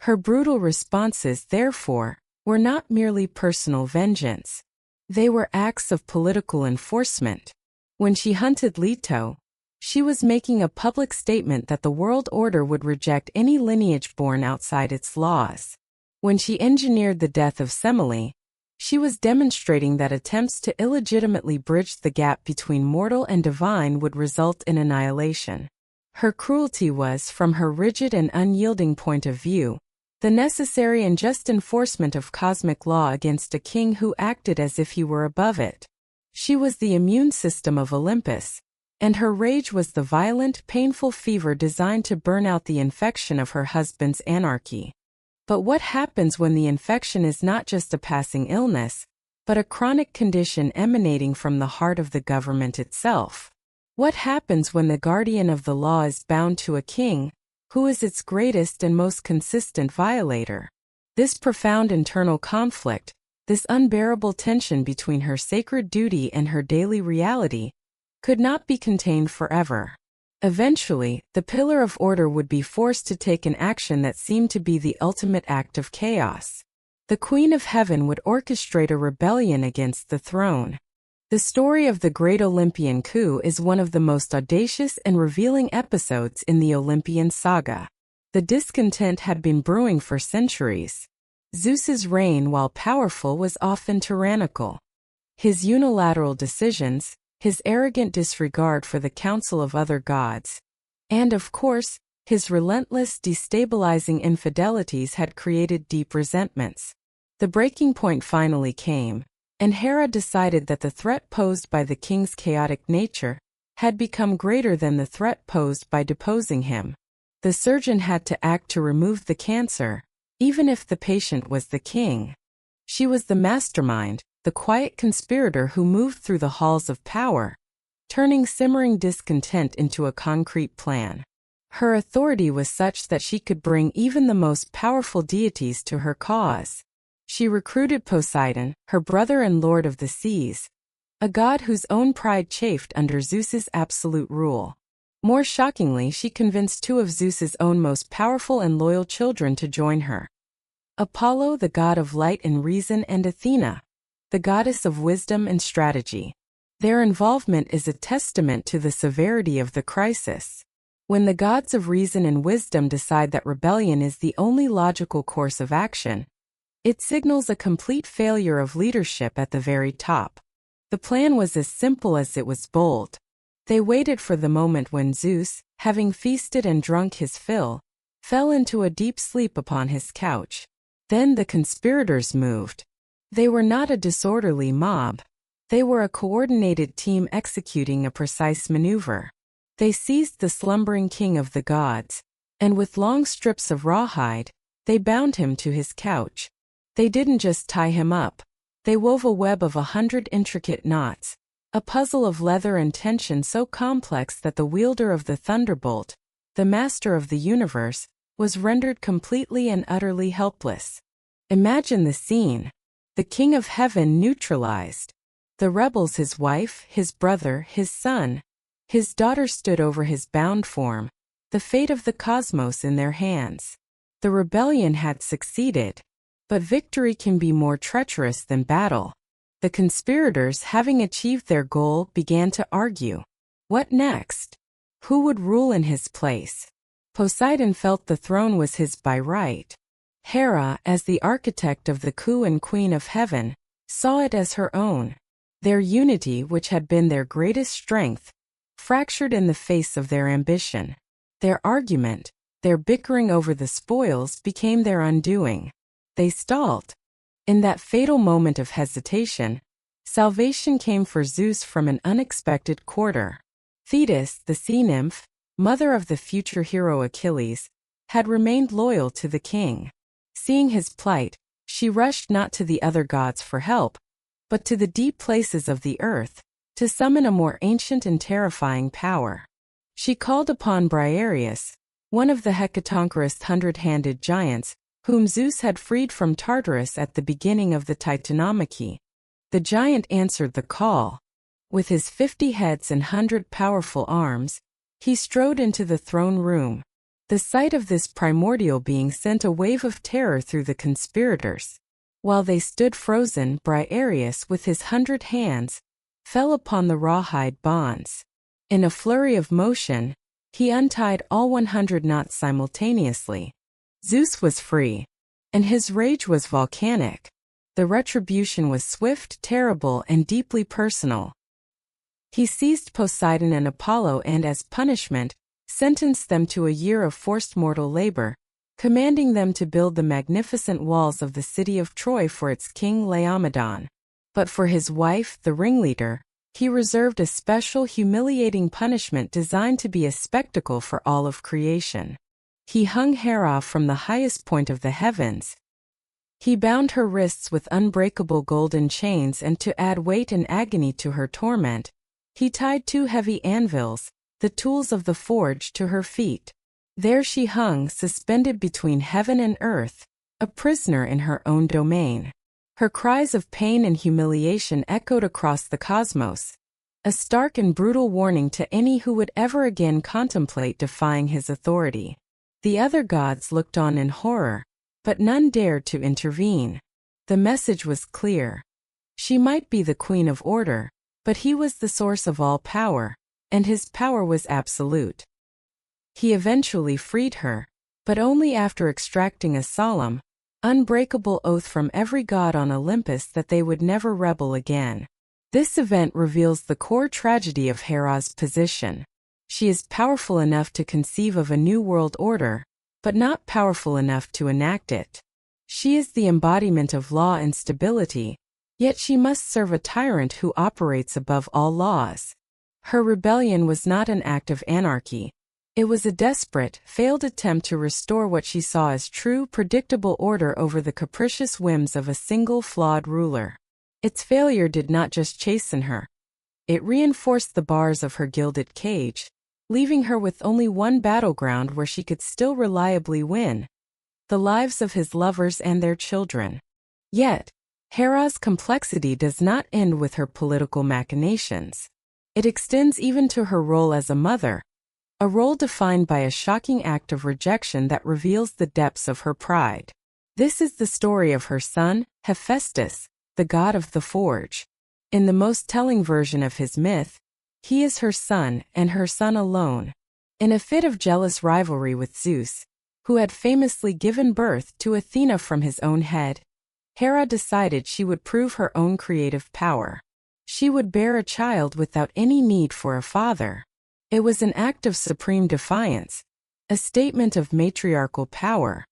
Her brutal responses, therefore, were not merely personal vengeance. They were acts of political enforcement. When she hunted Leto, she was making a public statement that the world order would reject any lineage born outside its laws. When she engineered the death of Semele, she was demonstrating that attempts to illegitimately bridge the gap between mortal and divine would result in annihilation. Her cruelty was, from her rigid and unyielding point of view, the necessary and just enforcement of cosmic law against a king who acted as if he were above it. She was the immune system of Olympus, and her rage was the violent, painful fever designed to burn out the infection of her husband's anarchy. But what happens when the infection is not just a passing illness, but a chronic condition emanating from the heart of the government itself? What happens when the guardian of the law is bound to a king, who is its greatest and most consistent violator? This profound internal conflict, this unbearable tension between her sacred duty and her daily reality, could not be contained forever. Eventually, the pillar of order would be forced to take an action that seemed to be the ultimate act of chaos. The Queen of Heaven would orchestrate a rebellion against the throne. The story of the Great Olympian Coup is one of the most audacious and revealing episodes in the Olympian saga. The discontent had been brewing for centuries. Zeus's reign, while powerful, was often tyrannical. His unilateral decisions, his arrogant disregard for the counsel of other gods, and, of course, his relentless, destabilizing infidelities had created deep resentments. The breaking point finally came, and Hera decided that the threat posed by the king's chaotic nature had become greater than the threat posed by deposing him. The surgeon had to act to remove the cancer, even if the patient was the king. She was the mastermind, the quiet conspirator who moved through the halls of power, turning simmering discontent into a concrete plan. Her authority was such that she could bring even the most powerful deities to her cause. She recruited Poseidon, her brother and lord of the seas, a god whose own pride chafed under Zeus's absolute rule. More shockingly, she convinced two of Zeus's own most powerful and loyal children to join her: Apollo, the god of light and reason, and Athena, the goddess of wisdom and strategy. Their involvement is a testament to the severity of the crisis. When the gods of reason and wisdom decide that rebellion is the only logical course of action, it signals a complete failure of leadership at the very top. The plan was as simple as it was bold. They waited for the moment when Zeus, having feasted and drunk his fill, fell into a deep sleep upon his couch. Then the conspirators moved. They were not a disorderly mob. They were a coordinated team executing a precise maneuver. They seized the slumbering king of the gods, and with long strips of rawhide, they bound him to his couch. They didn't just tie him up. They wove a web of 100 intricate knots, a puzzle of leather and tension so complex that the wielder of the thunderbolt, the master of the universe, was rendered completely and utterly helpless. Imagine the scene. The King of Heaven neutralized. The rebels, his wife, his brother, his son, his daughter, stood over his bound form, the fate of the cosmos in their hands. The rebellion had succeeded. But victory can be more treacherous than battle. The conspirators, having achieved their goal, began to argue. What next? Who would rule in his place? Poseidon felt the throne was his by right. Hera, as the architect of the coup and Queen of Heaven, saw it as her own. Their unity, which had been their greatest strength, fractured in the face of their ambition. Their argument, their bickering over the spoils, became their undoing. They stalled. In that fatal moment of hesitation, salvation came for Zeus from an unexpected quarter. Thetis, the sea nymph, mother of the future hero Achilles, had remained loyal to the king. Seeing his plight, she rushed not to the other gods for help, but to the deep places of the earth, to summon a more ancient and terrifying power. She called upon Briareus, one of the Hecatonchirus 100-handed giants, whom Zeus had freed from Tartarus at the beginning of the Titanomachy. The giant answered the call. With his 50 heads and 100 powerful arms, he strode into the throne room. The sight of this primordial being sent a wave of terror through the conspirators. While they stood frozen, Briareus, with his 100 hands, fell upon the rawhide bonds. In a flurry of motion, he untied all 100 knots simultaneously. Zeus was free, and his rage was volcanic. The retribution was swift, terrible, and deeply personal. He seized Poseidon and Apollo and, as punishment, sentenced them to a year of forced mortal labor, commanding them to build the magnificent walls of the city of Troy for its king Laomedon. But for his wife, the ringleader, he reserved a special humiliating punishment designed to be a spectacle for all of creation. He hung Hera from the highest point of the heavens. He bound her wrists with unbreakable golden chains, and to add weight and agony to her torment, he tied 2 heavy anvils, the tools of the forge, to her feet. There she hung, suspended between heaven and earth, a prisoner in her own domain. Her cries of pain and humiliation echoed across the cosmos, a stark and brutal warning to any who would ever again contemplate defying his authority. The other gods looked on in horror, but none dared to intervene. The message was clear. She might be the queen of order, but he was the source of all power, and his power was absolute. He eventually freed her, but only after extracting a solemn, unbreakable oath from every god on Olympus that they would never rebel again. This event reveals the core tragedy of Hera's position. She is powerful enough to conceive of a new world order, but not powerful enough to enact it. She is the embodiment of law and stability, yet she must serve a tyrant who operates above all laws. Her rebellion was not an act of anarchy. It was a desperate, failed attempt to restore what she saw as true, predictable order over the capricious whims of a single flawed ruler. Its failure did not just chasten her. It reinforced the bars of her gilded cage, leaving her with only one battleground where she could still reliably win: the lives of his lovers and their children. Yet, Hera's complexity does not end with her political machinations. It extends even to her role as a mother, a role defined by a shocking act of rejection that reveals the depths of her pride. This is the story of her son, Hephaestus, the god of the forge. In the most telling version of his myth, he is her son, and her son alone. In a fit of jealous rivalry with Zeus, who had famously given birth to Athena from his own head, Hera decided she would prove her own creative power. She would bear a child without any need for a father. It was an act of supreme defiance, a statement of matriarchal power.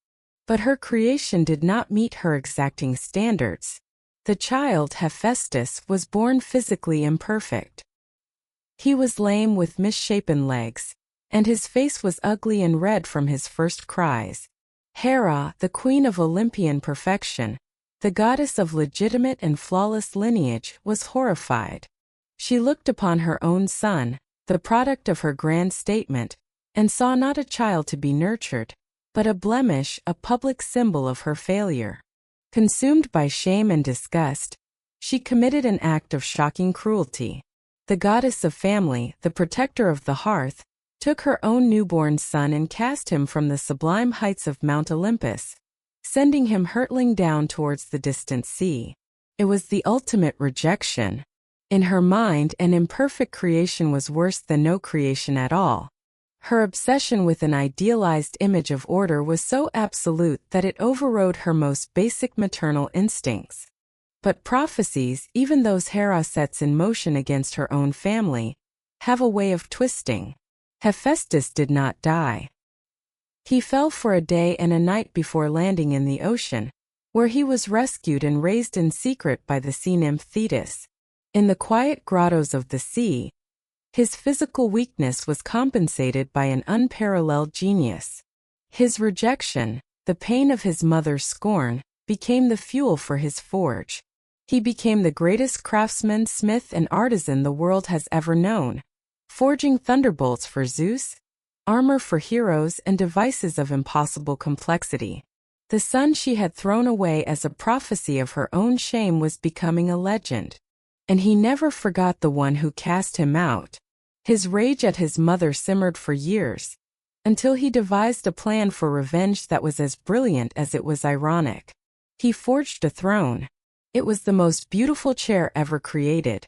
But her creation did not meet her exacting standards. The child, Hephaestus, was born physically imperfect. He was lame with misshapen legs, and his face was ugly and red from his first cries. Hera, the queen of Olympian perfection, the goddess of legitimate and flawless lineage, was horrified. She looked upon her own son, the product of her grand statement, and saw not a child to be nurtured, but a blemish, a public symbol of her failure. Consumed by shame and disgust, she committed an act of shocking cruelty. The goddess of family, the protector of the hearth, took her own newborn son and cast him from the sublime heights of Mount Olympus, sending him hurtling down towards the distant sea. It was the ultimate rejection. In her mind, an imperfect creation was worse than no creation at all. Her obsession with an idealized image of order was so absolute that it overrode her most basic maternal instincts. But prophecies, even those Hera sets in motion against her own family, have a way of twisting. Hephaestus did not die. He fell for a day and a night before landing in the ocean, where he was rescued and raised in secret by the sea nymph Thetis. In the quiet grottos of the sea, his physical weakness was compensated by an unparalleled genius. His rejection, the pain of his mother's scorn, became the fuel for his forge. He became the greatest craftsman, smith, and artisan the world has ever known, forging thunderbolts for Zeus, armor for heroes, and devices of impossible complexity. The son she had thrown away as a prophecy of her own shame was becoming a legend. And he never forgot the one who cast him out. His rage at his mother simmered for years, until he devised a plan for revenge that was as brilliant as it was ironic. He forged a throne. It was the most beautiful chair ever created.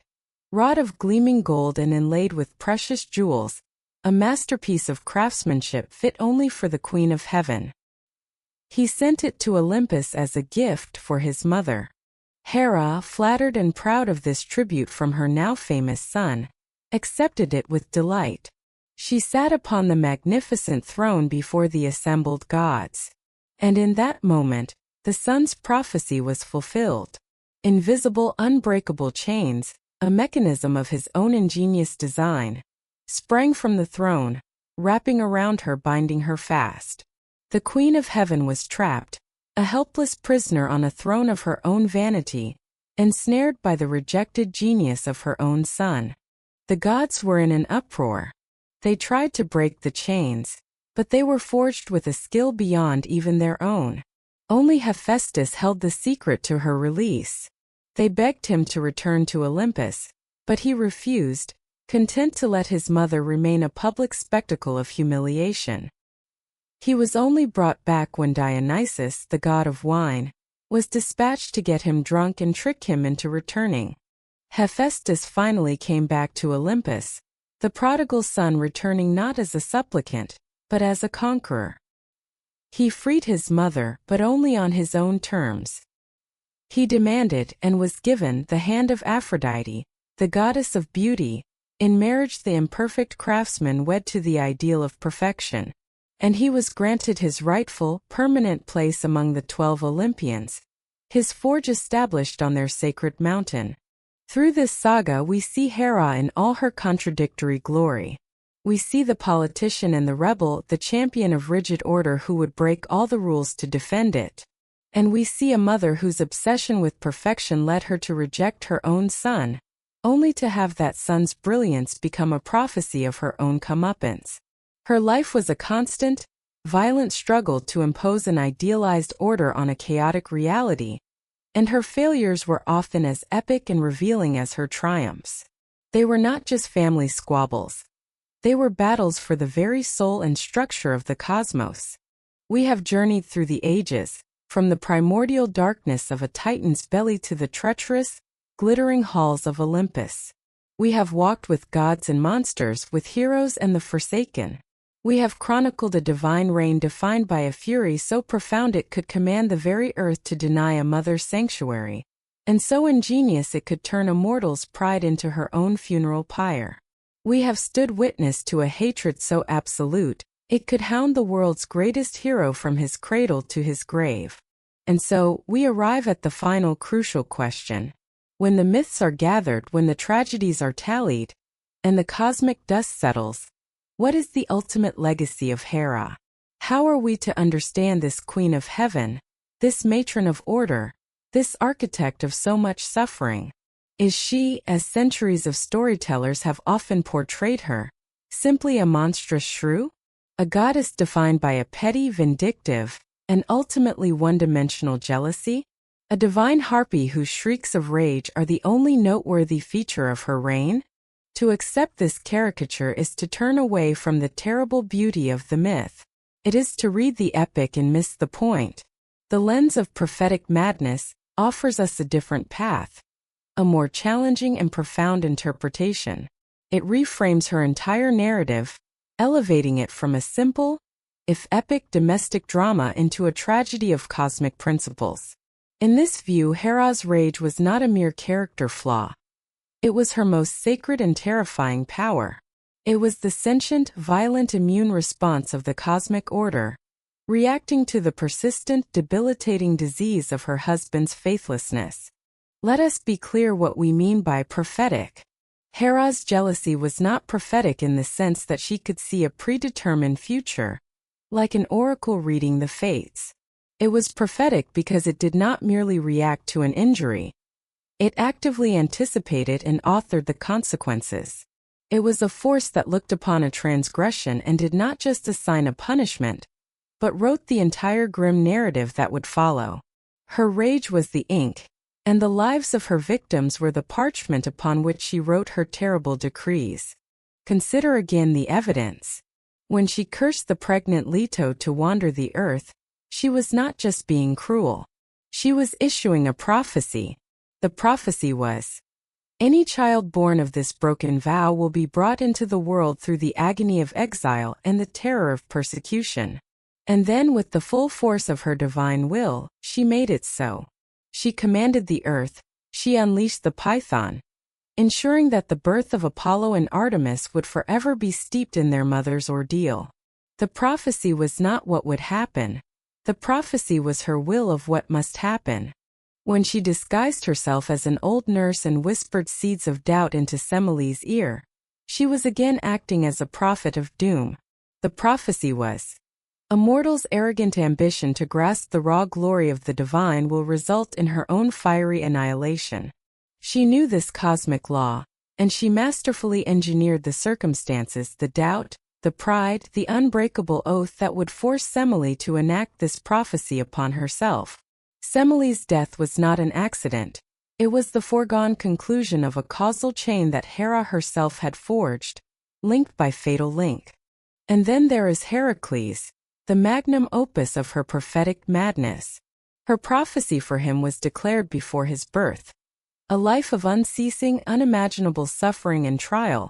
Wrought of gleaming gold and inlaid with precious jewels, a masterpiece of craftsmanship fit only for the Queen of Heaven. He sent it to Olympus as a gift for his mother. Hera, flattered and proud of this tribute from her now famous son, accepted it with delight. She sat upon the magnificent throne before the assembled gods. And in that moment, the son's prophecy was fulfilled. Invisible, unbreakable chains, a mechanism of his own ingenious design, sprang from the throne, wrapping around her, binding her fast. The Queen of Heaven was trapped, a helpless prisoner on a throne of her own vanity, ensnared by the rejected genius of her own son. The gods were in an uproar. They tried to break the chains, but they were forged with a skill beyond even their own. Only Hephaestus held the secret to her release. They begged him to return to Olympus, but he refused, content to let his mother remain a public spectacle of humiliation. He was only brought back when Dionysus, the god of wine, was dispatched to get him drunk and trick him into returning. Hephaestus finally came back to Olympus, the prodigal son returning not as a supplicant, but as a conqueror. He freed his mother, but only on his own terms. He demanded, and was given, the hand of Aphrodite, the goddess of beauty. In marriage the imperfect craftsman wed to the ideal of perfection. And he was granted his rightful, permanent place among the 12 Olympians, his forge established on their sacred mountain. Through this saga we see Hera in all her contradictory glory. We see the politician and the rebel, the champion of rigid order who would break all the rules to defend it. And we see a mother whose obsession with perfection led her to reject her own son, only to have that son's brilliance become a prophecy of her own comeuppance. Her life was a constant, violent struggle to impose an idealized order on a chaotic reality, and her failures were often as epic and revealing as her triumphs. They were not just family squabbles. They were battles for the very soul and structure of the cosmos. We have journeyed through the ages, from the primordial darkness of a titan's belly to the treacherous, glittering halls of Olympus. We have walked with gods and monsters, with heroes and the forsaken. We have chronicled a divine reign defined by a fury so profound it could command the very earth to deny a mother's sanctuary, and so ingenious it could turn a mortal's pride into her own funeral pyre. We have stood witness to a hatred so absolute, it could hound the world's greatest hero from his cradle to his grave. And so, we arrive at the final crucial question. When the myths are gathered, when the tragedies are tallied, and the cosmic dust settles, what is the ultimate legacy of Hera? How are we to understand this Queen of Heaven, this matron of order, this architect of so much suffering? Is she, as centuries of storytellers have often portrayed her, simply a monstrous shrew? A goddess defined by a petty, vindictive, and ultimately one-dimensional jealousy? A divine harpy whose shrieks of rage are the only noteworthy feature of her reign? To accept this caricature is to turn away from the terrible beauty of the myth. It is to read the epic and miss the point. The lens of prophetic madness offers us a different path, a more challenging and profound interpretation. It reframes her entire narrative, elevating it from a simple, if epic domestic drama into a tragedy of cosmic principles. In this view, Hera's rage was not a mere character flaw. It was her most sacred and terrifying power. It was the sentient, violent immune response of the cosmic order, reacting to the persistent, debilitating disease of her husband's faithlessness. Let us be clear what we mean by prophetic. Hera's jealousy was not prophetic in the sense that she could see a predetermined future, like an oracle reading the fates. It was prophetic because it did not merely react to an injury. It actively anticipated and authored the consequences. It was a force that looked upon a transgression and did not just assign a punishment, but wrote the entire grim narrative that would follow. Her rage was the ink, and the lives of her victims were the parchment upon which she wrote her terrible decrees. Consider again the evidence. When she cursed the pregnant Leto to wander the earth, she was not just being cruel. She was issuing a prophecy. The prophecy was, any child born of this broken vow will be brought into the world through the agony of exile and the terror of persecution. And then, with the full force of her divine will, she made it so. She commanded the earth, she unleashed the python, ensuring that the birth of Apollo and Artemis would forever be steeped in their mother's ordeal. The prophecy was not what would happen. The prophecy was her will of what must happen. When she disguised herself as an old nurse and whispered seeds of doubt into Semele's ear, she was again acting as a prophet of doom. The prophecy was, a mortal's arrogant ambition to grasp the raw glory of the divine will result in her own fiery annihilation. She knew this cosmic law, and she masterfully engineered the circumstances, the doubt, the pride, the unbreakable oath that would force Semele to enact this prophecy upon herself. Semele's death was not an accident. It was the foregone conclusion of a causal chain that Hera herself had forged, linked by fatal link. And then there is Heracles, the magnum opus of her prophetic madness. Her prophecy for him was declared before his birth. A life of unceasing, unimaginable suffering and trial.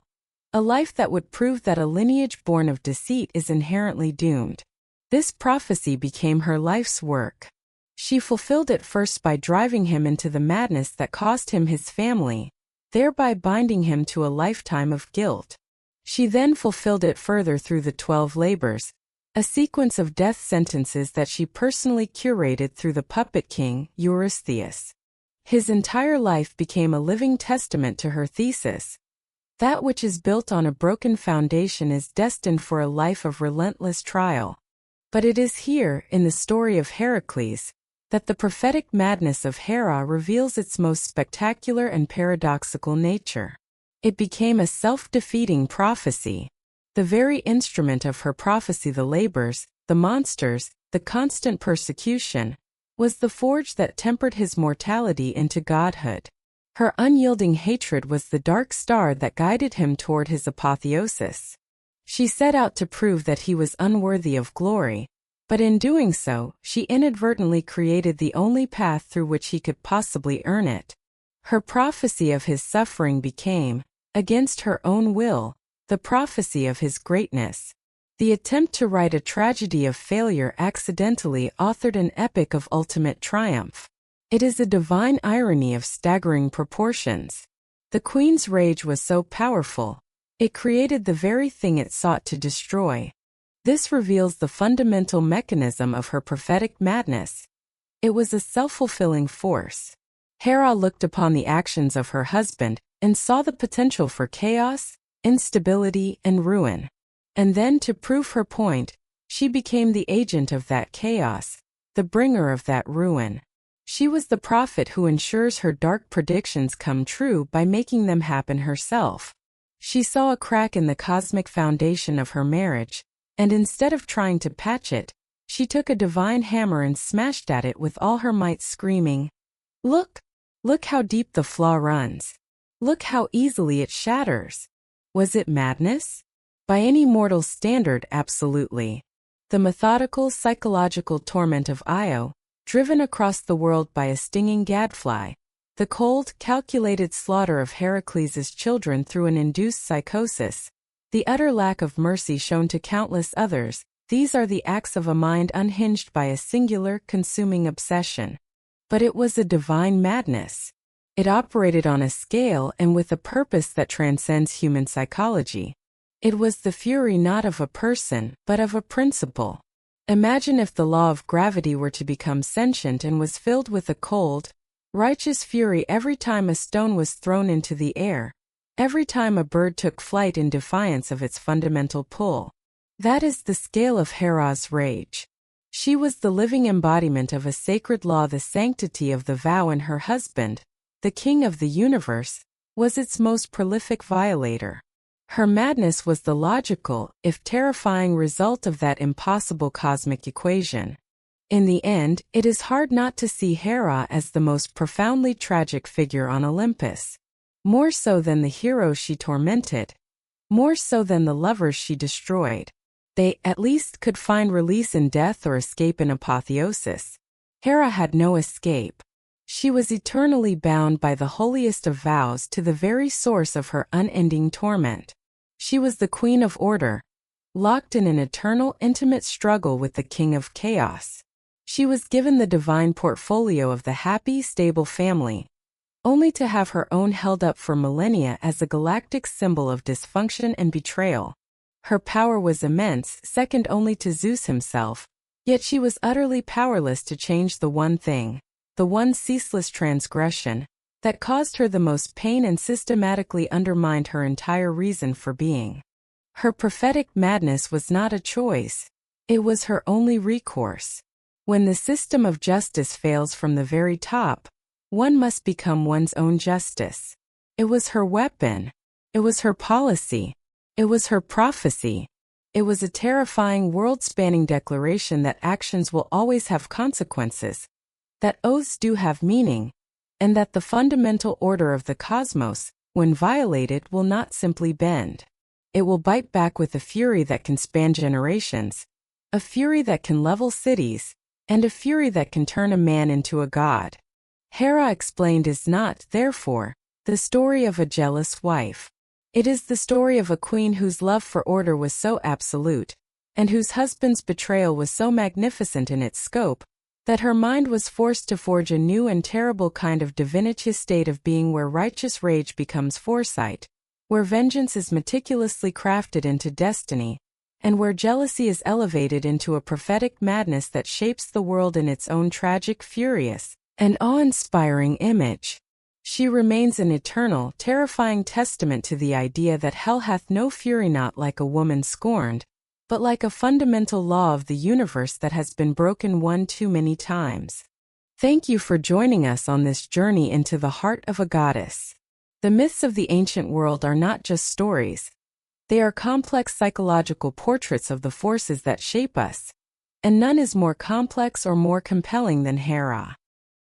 A life that would prove that a lineage born of deceit is inherently doomed. This prophecy became her life's work. She fulfilled it first by driving him into the madness that cost him his family, thereby binding him to a lifetime of guilt. She then fulfilled it further through the 12 labors, a sequence of death sentences that she personally curated through the puppet king, Eurystheus. His entire life became a living testament to her thesis. That which is built on a broken foundation is destined for a life of relentless trial. But it is here, in the story of Heracles, that the prophetic madness of Hera reveals its most spectacular and paradoxical nature. It became a self-defeating prophecy. The very instrument of her prophecy, the labors, the monsters, the constant persecution, was the forge that tempered his mortality into godhood. Her unyielding hatred was the dark star that guided him toward his apotheosis. She set out to prove that he was unworthy of glory, but in doing so, she inadvertently created the only path through which he could possibly earn it. Her prophecy of his suffering became, against her own will, the prophecy of his greatness. The attempt to write a tragedy of failure accidentally authored an epic of ultimate triumph. It is a divine irony of staggering proportions. The queen's rage was so powerful, it created the very thing it sought to destroy. This reveals the fundamental mechanism of her prophetic madness. It was a self-fulfilling force. Hera looked upon the actions of her husband and saw the potential for chaos, instability, and ruin. And then, to prove her point, she became the agent of that chaos, the bringer of that ruin. She was the prophet who ensures her dark predictions come true by making them happen herself. She saw a crack in the cosmic foundation of her marriage, and instead of trying to patch it, she took a divine hammer and smashed at it with all her might, screaming, "Look! Look how deep the flaw runs! Look how easily it shatters!" Was it madness? By any mortal standard, absolutely. The methodical, psychological torment of Io, driven across the world by a stinging gadfly, the cold, calculated slaughter of Heracles' children through an induced psychosis, the utter lack of mercy shown to countless others, these are the acts of a mind unhinged by a singular, consuming obsession. But it was a divine madness. It operated on a scale and with a purpose that transcends human psychology. It was the fury not of a person, but of a principle. Imagine if the law of gravity were to become sentient and was filled with a cold, righteous fury every time a stone was thrown into the air, every time a bird took flight in defiance of its fundamental pull. That is the scale of Hera's rage. She was the living embodiment of a sacred law. The sanctity of the vow, and her husband, the king of the universe, was its most prolific violator. Her madness was the logical, if terrifying result of that impossible cosmic equation. In the end, it is hard not to see Hera as the most profoundly tragic figure on Olympus. More so than the heroes she tormented. More so than the lovers she destroyed. They, at least, could find release in death or escape in apotheosis. Hera had no escape. She was eternally bound by the holiest of vows to the very source of her unending torment. She was the queen of order, locked in an eternal intimate struggle with the king of chaos. She was given the divine portfolio of the happy, stable family, only to have her own held up for millennia as a galactic symbol of dysfunction and betrayal. Her power was immense, second only to Zeus himself, yet she was utterly powerless to change the one thing, the one ceaseless transgression, that caused her the most pain and systematically undermined her entire reason for being. Her prophetic madness was not a choice. It was her only recourse. When the system of justice fails from the very top, one must become one's own justice. It was her weapon. It was her policy. It was her prophecy. It was a terrifying world-spanning declaration that actions will always have consequences, that oaths do have meaning, and that the fundamental order of the cosmos, when violated, will not simply bend. It will bite back with a fury that can span generations, a fury that can level cities, and a fury that can turn a man into a god. Hera explained is not, therefore, the story of a jealous wife. It is the story of a queen whose love for order was so absolute, and whose husband's betrayal was so magnificent in its scope, that her mind was forced to forge a new and terrible kind of divinitous state of being where righteous rage becomes foresight, where vengeance is meticulously crafted into destiny, and where jealousy is elevated into a prophetic madness that shapes the world in its own tragic, furious, and awe-inspiring image. She remains an eternal, terrifying testament to the idea that hell hath no fury, not like a woman scorned, but like a fundamental law of the universe that has been broken one too many times. Thank you for joining us on this journey into the heart of a goddess. The myths of the ancient world are not just stories. They are complex psychological portraits of the forces that shape us, and none is more complex or more compelling than Hera.